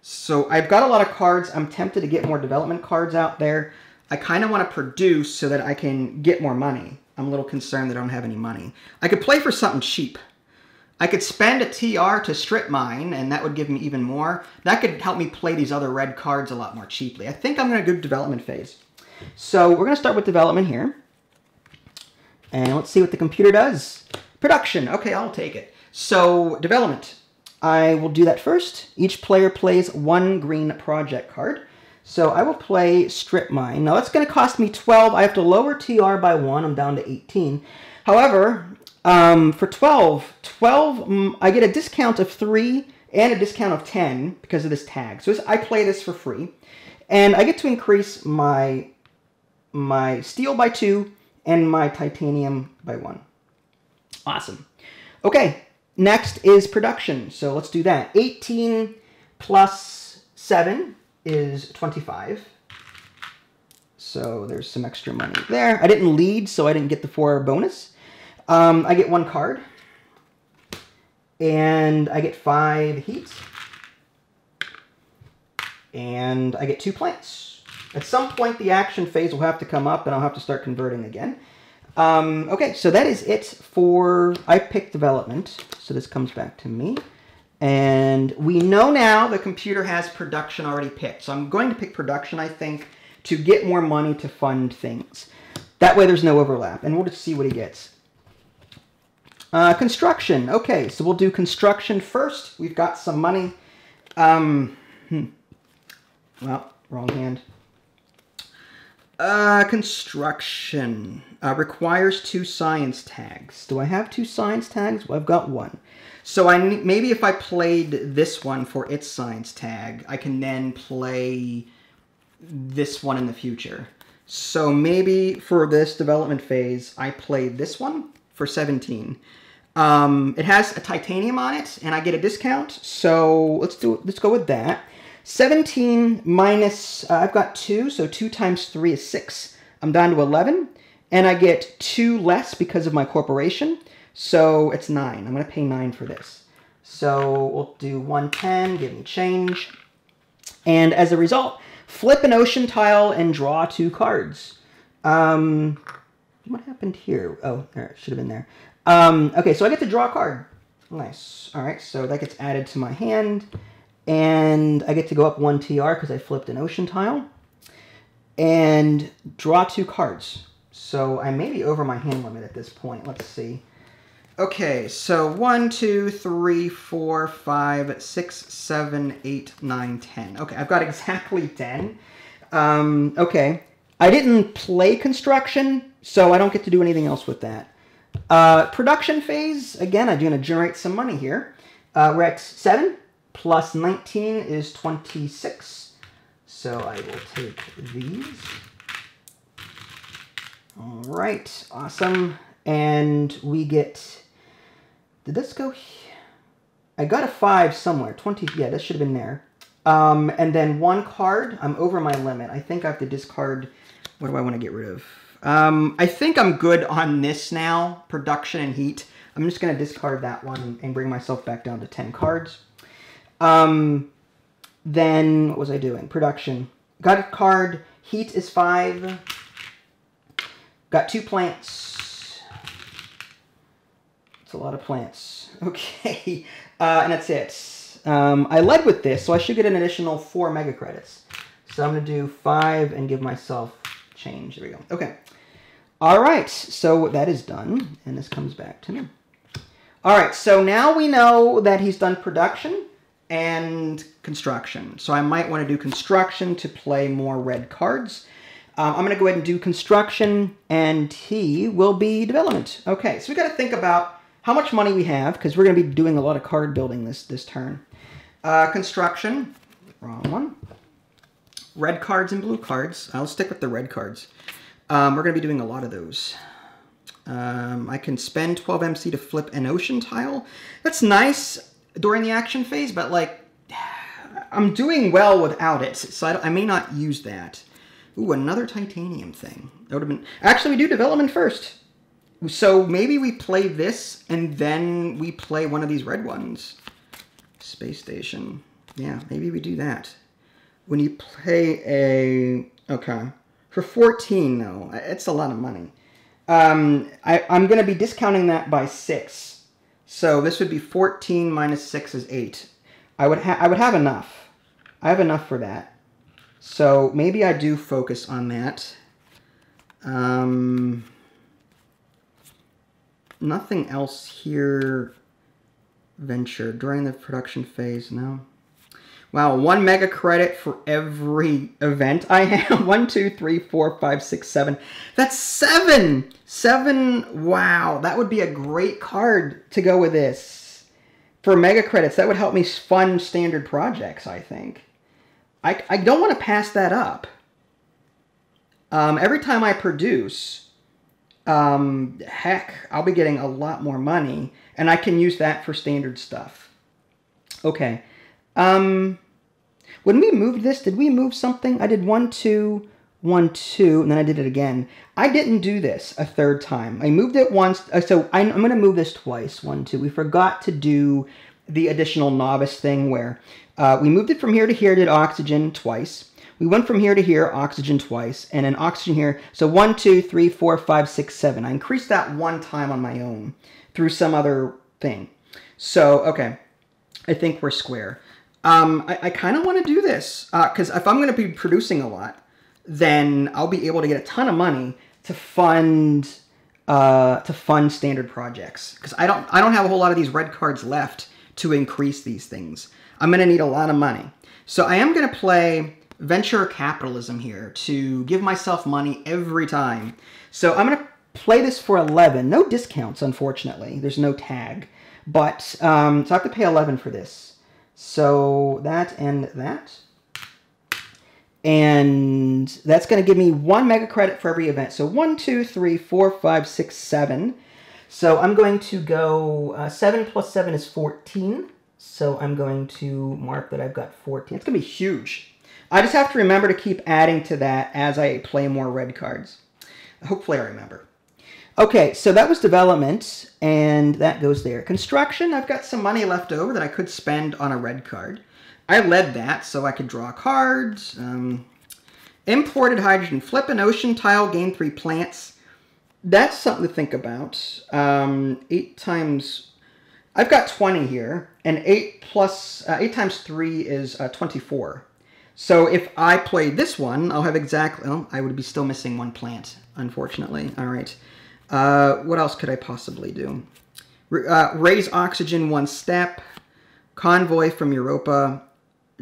So I've got a lot of cards. I'm tempted to get more development cards out there. I kind of want to produce so that I can get more money. I'm a little concerned that I don't have any money. I could play for something cheap. I could spend a TR to strip mine, and that would give me even more. That could help me play these other red cards a lot more cheaply. I think I'm going to do development phase. So we're going to start with development here. And let's see what the computer does. Production. Okay, I'll take it. So development. I will do that first. Each player plays 1 green project card. So I will play strip mine. Now that's going to cost me 12. I have to lower TR by 1. I'm down to 18. However, for 12, I get a discount of 3 and a discount of 10 because of this tag. So I play this for free. And I get to increase my steel by 2 and my titanium by 1. Awesome. Okay, next is production. So let's do that. 18 plus 7 is 25. So there's some extra money there. I didn't lead, so I didn't get the 4 bonus. I get 1 card. And I get 5 heat. And I get 2 plants. At some point, the action phase will have to come up, and I'll have to start converting again. Okay, so that is it for... I picked development, so this comes back to me. And we know now the computer has production already picked. So I'm going to pick production, I think, to get more money to fund things. That way there's no overlap. And we'll just see what he gets. Construction. Okay, so we'll do construction first. We've got some money. Well, wrong hand. Construction. Requires 2 science tags. Do I have 2 science tags? Well, I've got 1. So maybe if I played this one for its science tag, I can then play this one in the future. So maybe for this development phase, I play this one for 17. It has a titanium on it, and I get a discount. So let's go with that. 17 minus, I've got 2, so 2 times 3 is 6. I'm down to 11, and I get 2 less because of my corporation. So it's 9. I'm going to pay 9 for this. So we'll do 110, give me change. And as a result, flip an ocean tile and draw 2 cards. What happened here? Oh, there, it should have been there. Okay, so I get to draw a card. Nice. All right, so that gets added to my hand. And I get to go up 1 TR because I flipped an ocean tile. And draw 2 cards. So I may be over my hand limit at this point. Let's see. Okay, so 1, 2, 3, 4, 5, 6, 7, 8, 9, 10. Okay, I've got exactly 10. Okay, I didn't play construction, so I don't get to do anything else with that. Production phase, again, I'm going to generate some money here. We're at 7, plus 19 is 26. So I will take these. All right, awesome. And we get... Did this go here? I got a 5 somewhere. 20, yeah, this should have been there. And then 1 card. I'm over my limit. I think I have to discard... What do I want to get rid of? I think I'm good on this now. Production and heat. I'm just going to discard that one and bring myself back down to 10 cards. Then, what was I doing? Production. Got a card. Heat is 5. Got 2 plants. It's a lot of plants. Okay. And that's it. I led with this, so I should get an additional 4 mega credits. So I'm going to do 5 and give myself change. There we go. Okay. All right. So that is done. And this comes back to me. All right. So now we know that he's done production and construction. So I might want to do construction to play more red cards. I'm going to go ahead and do construction, and he will be development. Okay. So we got to think about how much money we have, because we're going to be doing a lot of card building this turn. Construction. Wrong one. Red cards and blue cards. I'll stick with the red cards. We're going to be doing a lot of those. I can spend 12 MC to flip an ocean tile. That's nice during the action phase, but like, I'm doing well without it, so I may not use that. Ooh, another titanium thing. That would have been... Actually, we do development first. So maybe we play this, and then we play one of these red ones. Space station. Yeah, maybe we do that. When you play a... Okay. For 14, though, it's a lot of money. I'm going to be discounting that by 6. So this would be 14 minus 6 is 8. I would have enough. I have enough for that. So maybe I do focus on that. Nothing else here. Venture during the production phase, no. Wow, 1 mega credit for every event I have. 1, 2, 3, 4, 5, 6, 7. That's 7! 7, wow. That would be a great card to go with this. For mega credits, that would help me fund standard projects, I think. I don't want to pass that up. Every time I produce, heck, I'll be getting a lot more money, and I can use that for standard stuff. Okay. When we moved this, did we move something? I did 1, 2, 1, 2, and then I did it again. I didn't do this a third time. I moved it once, so I'm going to move this twice. 1, 2. We forgot to do the additional novice thing where we moved it from here to here, did oxygen twice. We went from here to here, oxygen twice, and then oxygen here. So 1, 2, 3, 4, 5, 6, 7. I increased that one time on my own through some other thing. So, okay, I think we're square. I kind of want to do this because if I'm going to be producing a lot, then I'll be able to get a ton of money to fund standard projects. Because I don't have a whole lot of these red cards left to increase these things. I'm going to need a lot of money. So I am going to play venture capitalism here to give myself money every time. So I'm going to play this for 11. No discounts, unfortunately. There's no tag. But so I have to pay 11 for this. So that and that. And that's going to give me 1 mega credit for every event. So 1, 2, 3, 4, 5, 6, 7. So I'm going to go 7 plus 7 is 14. So I'm going to mark that I've got 14. It's going to be huge. I just have to remember to keep adding to that as I play more red cards. Hopefully I remember. Okay, so that was development, and that goes there. Construction, I've got some money left over that I could spend on a red card. I led that, so I could draw cards. Imported hydrogen, flip an ocean tile, gain 3 plants. That's something to think about. 8 times... I've got 20 here, and 8 times 3 is 24. So if I played this one, I'll have exactly... Oh, I would be still missing 1 plant, unfortunately. All right. What else could I possibly do? Raise oxygen 1 step. Convoy from Europa.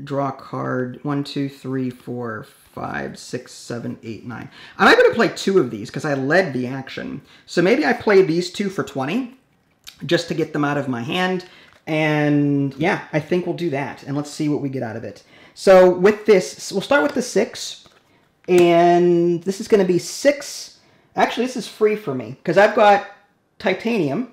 Draw card. 1, 2, 3, 4, 5, 6, 7, 8, 9. I might be able to play 2 of these because I led the action. So maybe I play these 2 for 20 just to get them out of my hand. And yeah, I think we'll do that. And let's see what we get out of it. So with this, we'll start with the 6. And this is going to be 6. Actually, this is free for me because I've got titanium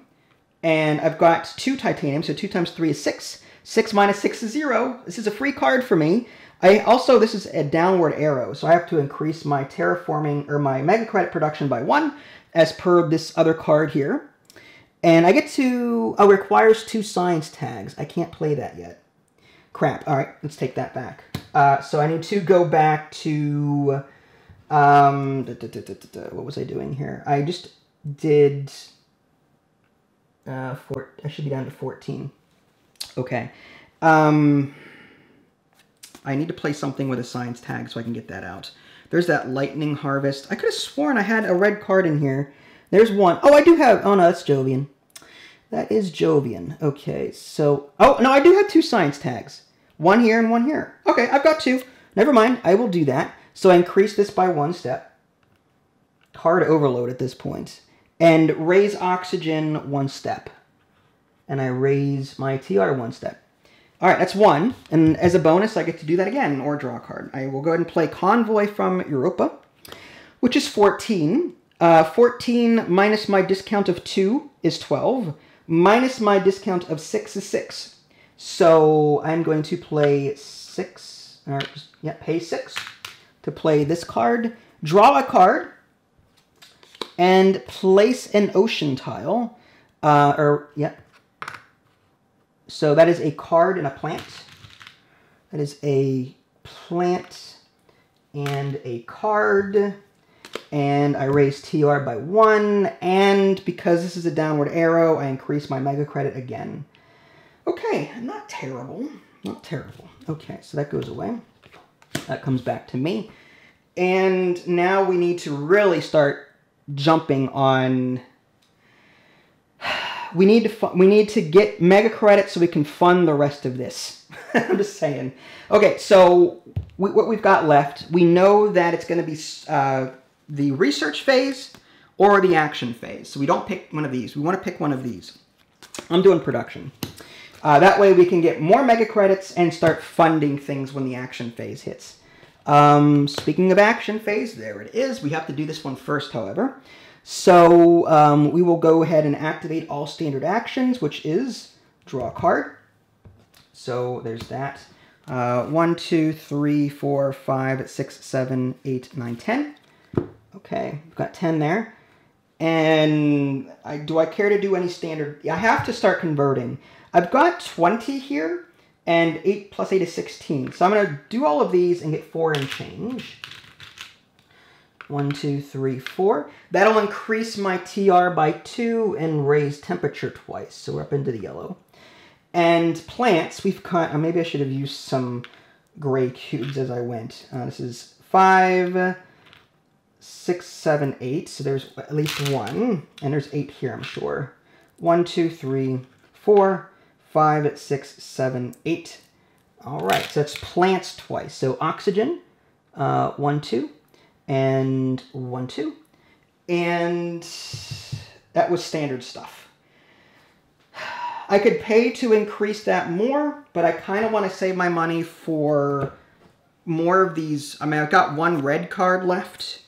and I've got 2 titanium. So 2 times 3 is 6. 6 minus 6 is 0. This is a free card for me. This is a downward arrow. So I have to increase my terraforming or my mega credit production by 1 as per this other card here. And I get to, requires 2 science tags. I can't play that yet. Crap. All right, let's take that back. So I need to go back to... what was I doing here? I just did... I should be down to 14. Okay. I need to play something with a science tag so I can get that out. There's that lightning harvest. I could have sworn I had a red card in here. There's one. Oh, I do have... Oh, no, that's Jovian. That is Jovian. Okay, so... Oh, no, I do have 2 science tags. 1 here and 1 here. Okay, I've got 2. Never mind. I will do that. So I increase this by 1 step. Hard overload at this point. And raise oxygen 1 step. And I raise my TR 1 step. All right, that's 1. And as a bonus, I get to do that again or draw a card. I will go ahead and play Convoy from Europa, which is 14. 14 minus my discount of 2 is 12. Minus my discount of 6 is 6. So I'm going to play 6. Or just, yeah, pay 6 to play this card. Draw a card. And place an ocean tile. So that is a card and a plant. That is a plant and a card. And I raise TR by 1, and because this is a downward arrow, I increase my mega credit again. Okay, not terrible. Not terrible. Okay, so that goes away. That comes back to me. And now we need to really start jumping on... We need to get mega credits so we can fund the rest of this. I'm just saying. Okay, so what we've got left, we know that it's going to be the research phase or the action phase. So we don't pick one of these. We want to pick one of these. I'm doing production. That way we can get more mega credits and start funding things when the action phase hits. Speaking of action phase, there it is. We have to do this one first, however. So we will go ahead and activate all standard actions, which is draw a card. So there's that. 1, 2, 3, 4, 5, 6, 7, 8, 9, 10. Okay, we've got 10 there. And do I care to do any standard? I have to start converting. I've got 20 here, and 8 plus 8 is 16. So I'm going to do all of these and get 4 and change. 1, 2, 3, 4. That'll increase my TR by 2 and raise temperature twice. So we're up into the yellow. And plants, we've cut... maybe I should have used some gray cubes as I went. This is 5, 6, 7, 8. So there's at least 1. And there's 8 here, I'm sure. 1, 2, 3, 4, 5, 6, 7, 8. All right, so that's plants twice. So oxygen, 1, 2. And 1, 2. And that was standard stuff. I could pay to increase that more, but I kind of want to save my money for more of these. I mean, I've got 1 red card left,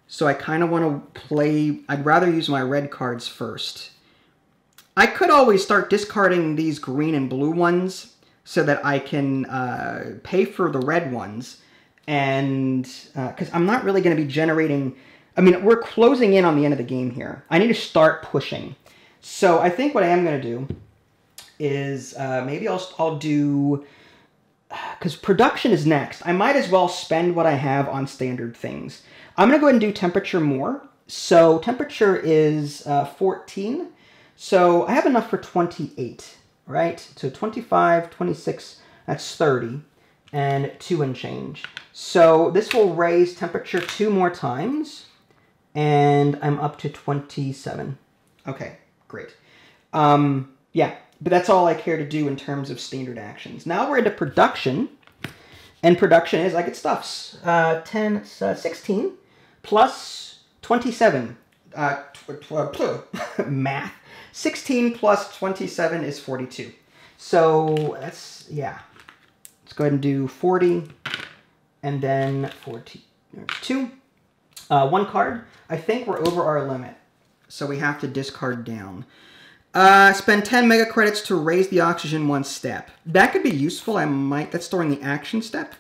so I kind of want to play... I'd rather use my red cards first. I could always start discarding these green and blue ones so that I can pay for the red ones. And because I'm not really going to be generating... I mean, we're closing in on the end of the game here. I need to start pushing. So I think what I am going to do is maybe I'll do... Because production is next. I might as well spend what I have on standard things. I'm going to go ahead and do temperature more. So temperature is 14. So I have enough for 28, right? So 25, 26, that's 30. And 2 and change. So this will raise temperature 2 more times, and I'm up to 27. Okay, great. Yeah, but that's all I care to do in terms of standard actions. Now we're into production, and production is, I get stuffs. 16 plus 27. Math. 16 plus 27 is 42. So that's, yeah. Let's go ahead and do 40, and then 42. 1 card. I think we're over our limit, so we have to discard down. Spend 10 mega credits to raise the oxygen 1 step. That could be useful. That's during the action step.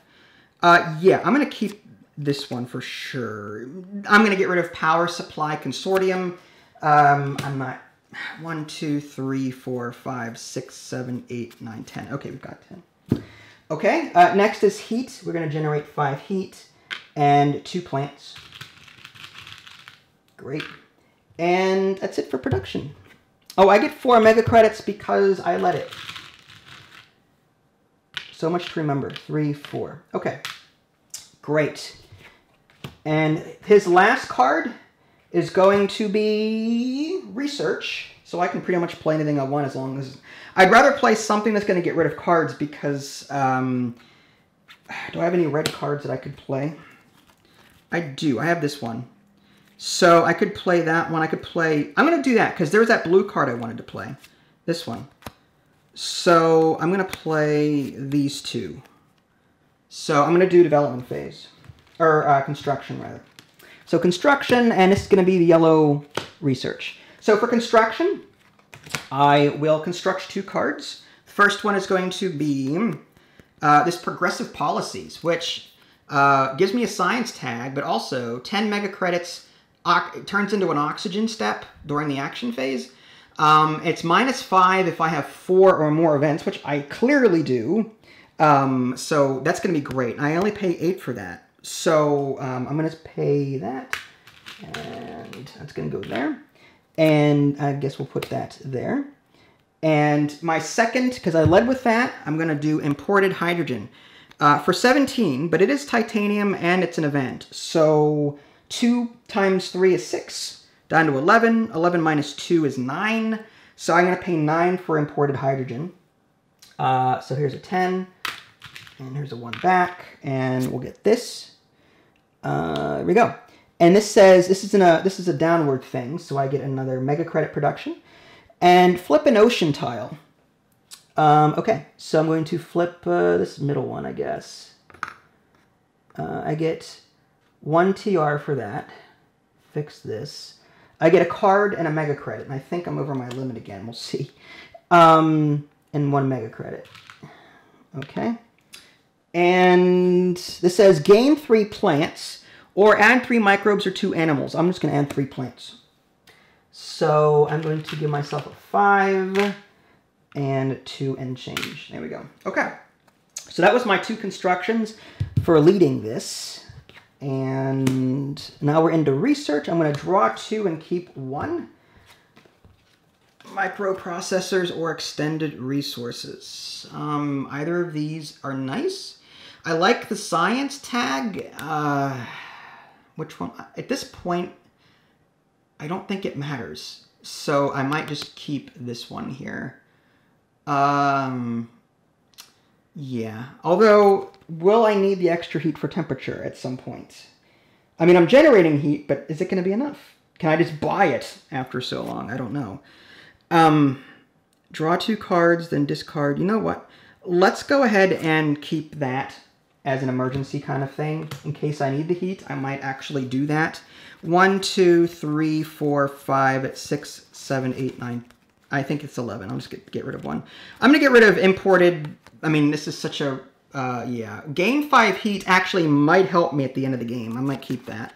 Yeah, I'm going to keep this one for sure. I'm going to get rid of power supply consortium. I'm not... 1, 2, 3, 4, 5, 6, 7, 8, 9, 10. Okay, we've got 10. Okay, next is heat. We're going to generate 5 heat and 2 plants. Great. And that's it for production. Oh, I get 4 mega credits because I let it. So much to remember. 3, 4. Okay. Great. And his last card is going to be research. So I can pretty much play anything I want as long as... I'd rather play something that's going to get rid of cards because... do I have any red cards that I could play? I do. I have this one. So I could play that one. I could play... I'm going to do that because there was that blue card I wanted to play. This one. So I'm going to play these 2. So I'm going to do development phase. Or construction, rather. So construction, and this is going to be the yellow research. So for construction, I will construct 2 cards. The first one is going to be this progressive policies, which gives me a science tag, but also 10 mega credits. It turns into an oxygen step during the action phase. It's -5 if I have 4 or more events, which I clearly do. So that's going to be great. I only pay 8 for that. So I'm going to pay that And that's going to go there. And I guess we'll put that there. And my second, because I led with that, I'm going to do imported hydrogen for 17, but it is titanium and it's an event. So 2 times 3 is 6, down to 11. 11 minus 2 is 9. So I'm going to pay 9 for imported hydrogen. So here's a 10, and here's a 1 back, and we'll get this. Here we go. And this says, this is a downward thing, so I get another mega credit production. And flip an ocean tile. Okay, so I'm going to flip this middle one, I guess. I get 1 TR for that. Fix this. I get a card and a mega credit, and I think I'm over my limit again. We'll see. And 1 mega credit. Okay. And this says gain 3 plants, or add 3 microbes or 2 animals. I'm just going to add 3 plants. So I'm going to give myself a 5 and 2 and change. There we go. Okay. So that was my 2 constructions for leading this. And now we're into research. I'm going to draw 2 and keep 1. Microprocessors or extended resources. Either of these are nice. I like the science tag. Which one? At this point, I don't think it matters. So I might just keep this one here. Yeah. Although, will I need the extra heat for temperature at some point? I mean, I'm generating heat, but is it going to be enough? Can I just buy it after so long? I don't know. Draw 2 cards, then discard. You know what? Let's go ahead and keep that as an emergency kind of thing. In case I need the heat, I might actually do that. 1, 2, 3, 4, 5, 6, 7, 8, 9. I think it's 11. I'll just get rid of 1. I'm going to get rid of imported. I mean, this is such a, yeah. Gain 5 heat actually might help me at the end of the game. I might keep that.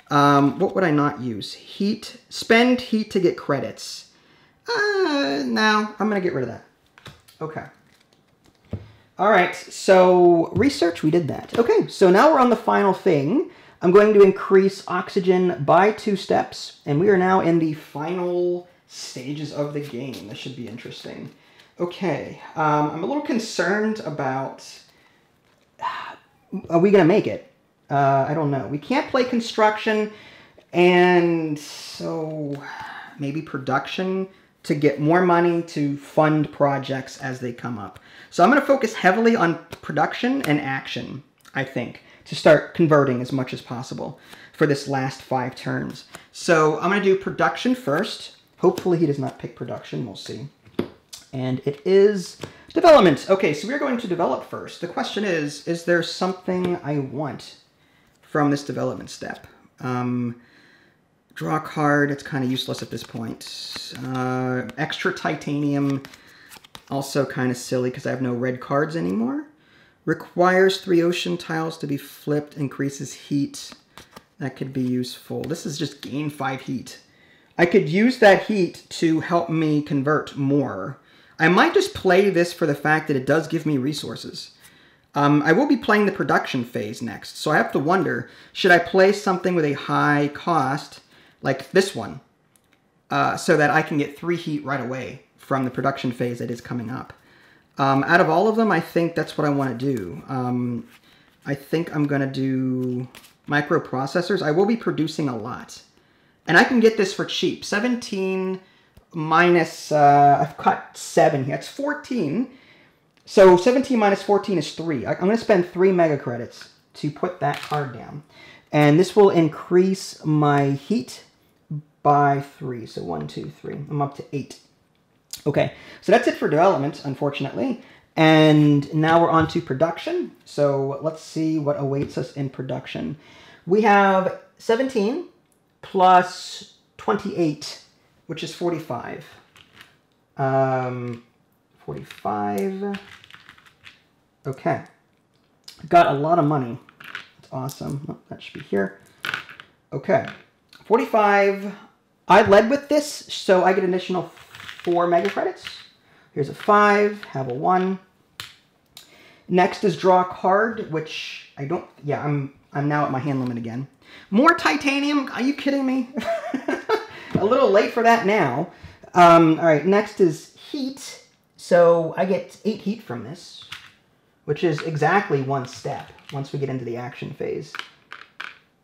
What would I not use? Heat. Spend heat to get credits. No, I'm going to get rid of that. Okay. All right, so research, we did that. Okay, so now we're on the final thing. I'm going to increase oxygen by 2 steps, and we are now in the final stages of the game. This should be interesting. Okay, I'm a little concerned about, are we going to make it? I don't know. We can't play construction, and so maybe production to get more money to fund projects as they come up. So I'm going to focus heavily on production and action, I think, to start converting as much as possible for this last 5 turns. So I'm going to do production first. Hopefully he does not pick production. We'll see. And it is development. Okay, so we're going to develop first. The question is there something I want from this development step? Draw a card. It's kind of useless at this point. Extra titanium. Also kind of silly because I have no red cards anymore. Requires 3 ocean tiles to be flipped. Increases heat. That could be useful. This is just gain 5 heat. I could use that heat to help me convert more. I might just play this for the fact that it does give me resources. I will be playing the production phase next, so I have to wonder, should I play something with a high cost, like this one, so that I can get 3 heat right away from the production phase that is coming up. Out of all of them, I think that's what I want to do. I think I'm going to do microprocessors. I will be producing a lot. And I can get this for cheap. 17 minus, I've got 7 here. It's 14. So 17 minus 14 is 3. I'm going to spend 3 mega credits to put that card down. And this will increase my heat by 3. So 1, 2, 3. I'm up to 8. Okay, so that's it for development, unfortunately. And now we're on to production. So let's see what awaits us in production. We have 17 plus 28, which is 45. 45. Okay. Got a lot of money. That's awesome. Oh, that should be here. Okay. 45. I led with this, so I get an additional 4 mega credits. Here's a 5, have a 1. Next is draw a card, which I don't, yeah, I'm I'm now at my hand limit again. More titanium? Are you kidding me? A little late for that now. All right, next is heat. So I get 8 heat from this, which is exactly 1 step once we get into the action phase.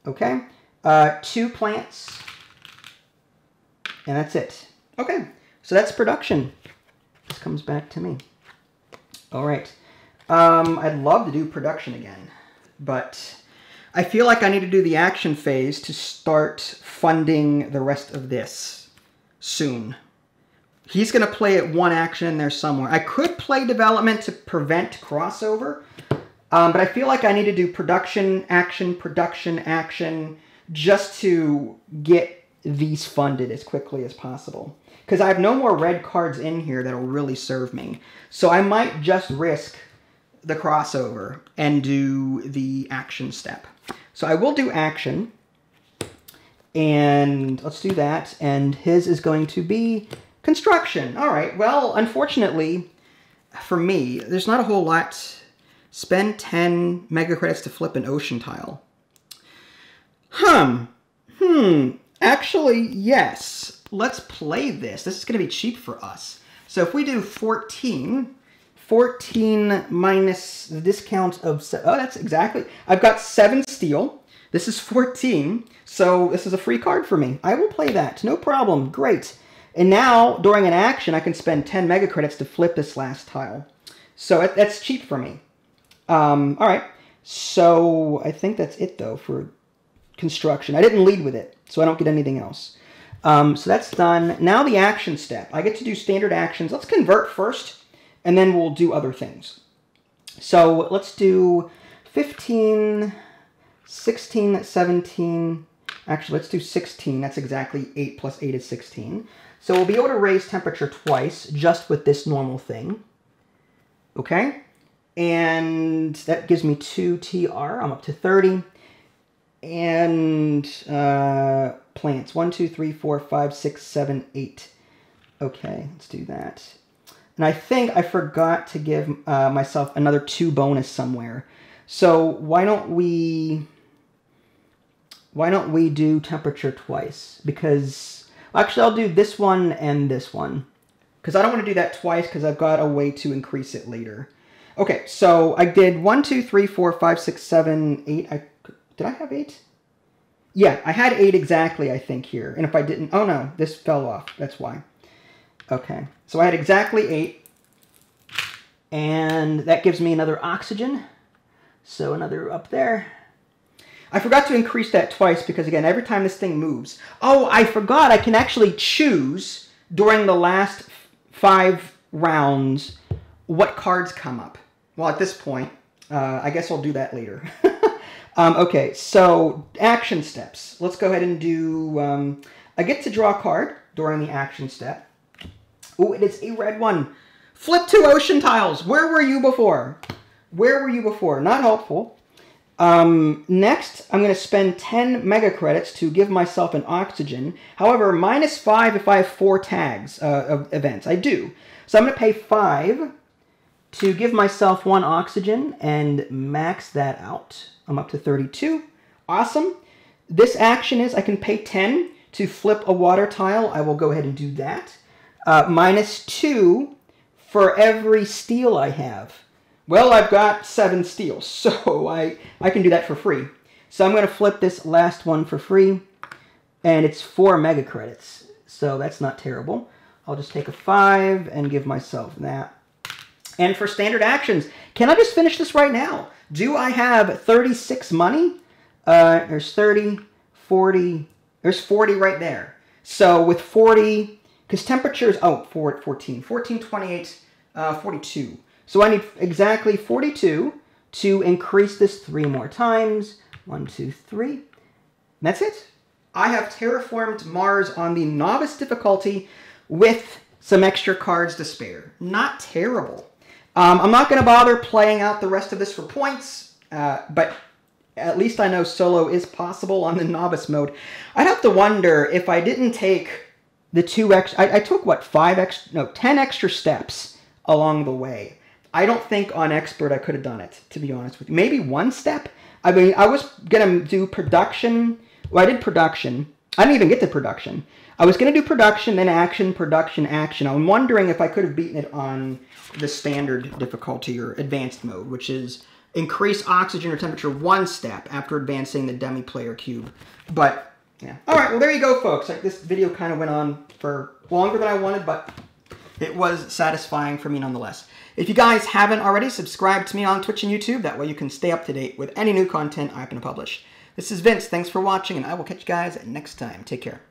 Okay, 2 plants, and that's it. Okay, so that's production. This comes back to me. All right, I'd love to do production again, but I feel like I need to do the action phase to start funding the rest of this soon. He's going to play at 1 action in there somewhere. I could play development to prevent crossover, but I feel like I need to do production, action, just to get these funded as quickly as possible. Because I have no more red cards in here that will really serve me. So I might just risk the crossover and do the action step. So I will do action, and let's do that, and his is going to be construction. All right, well, unfortunately, for me, there's not a whole lot. Spend 10 mega credits to flip an ocean tile. Actually, yes. Let's play this. This is going to be cheap for us. So if we do 14 minus the discount of... Oh, that's exactly... I've got 7 steel. This is 14. So this is a free card for me. I will play that. No problem. Great. And now, during an action, I can spend 10 mega credits to flip this last tile. So that's cheap for me. All right. So I think that's it, though, for construction. I didn't lead with it, so I don't get anything else. So that's done. Now the action step. I get to do standard actions. Let's convert first, and then we'll do other things. So let's do 15, 16, 17. Actually, let's do 16. That's exactly 8 plus 8 is 16. So we'll be able to raise temperature twice just with this normal thing. Okay? And that gives me 2 TR. I'm up to 30. And plants. 1, 2, 3, 4, 5, 6, 7, 8. Okay, let's do that. And I think I forgot to give myself another 2 bonus somewhere. So why don't we do temperature twice? Because actually I'll do this one and this one. Because I don't want to do that twice because I've got a way to increase it later. Okay, so I did 1, 2, 3, 4, 5, 6, 7, 8. Did I have 8? Yeah, I had 8 exactly, I think, here. And if I didn't... Oh, no, this fell off. That's why. Okay, so I had exactly 8. And that gives me another oxygen. So another up there. I forgot to increase that twice because, again, every time this thing moves... Oh, I forgot I can actually choose during the last 5 rounds what cards come up. Well, at this point, I guess I'll do that later. Okay, so action steps. Let's go ahead and do... I get to draw a card during the action step. Oh, it is a red one. Flip 2 ocean tiles. Where were you before? Where were you before? Not helpful. Next, I'm going to spend 10 mega credits to give myself an oxygen. However, -5 if I have 4 tags of events. I do. So I'm going to pay 5 to give myself 1 oxygen and max that out. I'm up to 32. Awesome. This action is I can pay 10 to flip a water tile. I will go ahead and do that. -2 for every steel I have. Well, I've got 7 steel, so I can do that for free. So I'm going to flip this last one for free, and it's 4 mega credits. So that's not terrible. I'll just take a 5 and give myself that. And for standard actions, can I just finish this right now? Do I have 36 money? There's 30, 40, there's 40 right there. So with 40, because temperatures, 14, 28, 42. So I need exactly 42 to increase this 3 more times. 1, 2, 3. And that's it. I have terraformed Mars on the novice difficulty with some extra cards to spare. Not terrible. I'm not going to bother playing out the rest of this for points, but at least I know solo is possible on the novice mode. I'd have to wonder if I didn't take the 2 extra... I took, what, 10 extra steps along the way. I don't think on expert I could have done it, to be honest with you. Maybe 1 step. I mean, I was going to do production. Well, I did production. I didn't even get to production. I was going to do production, then action, production, action. I'm wondering if I could have beaten it on the standard difficulty or advanced mode, which is increase oxygen or temperature 1 step after advancing the dummy player cube. But, yeah. All right, well, there you go, folks. Like, this video kind of went on for longer than I wanted, but it was satisfying for me nonetheless. If you guys haven't already, subscribe to me on Twitch and YouTube. That way you can stay up to date with any new content I'm going to publish. This is Vince. Thanks for watching, and I will catch you guys next time. Take care.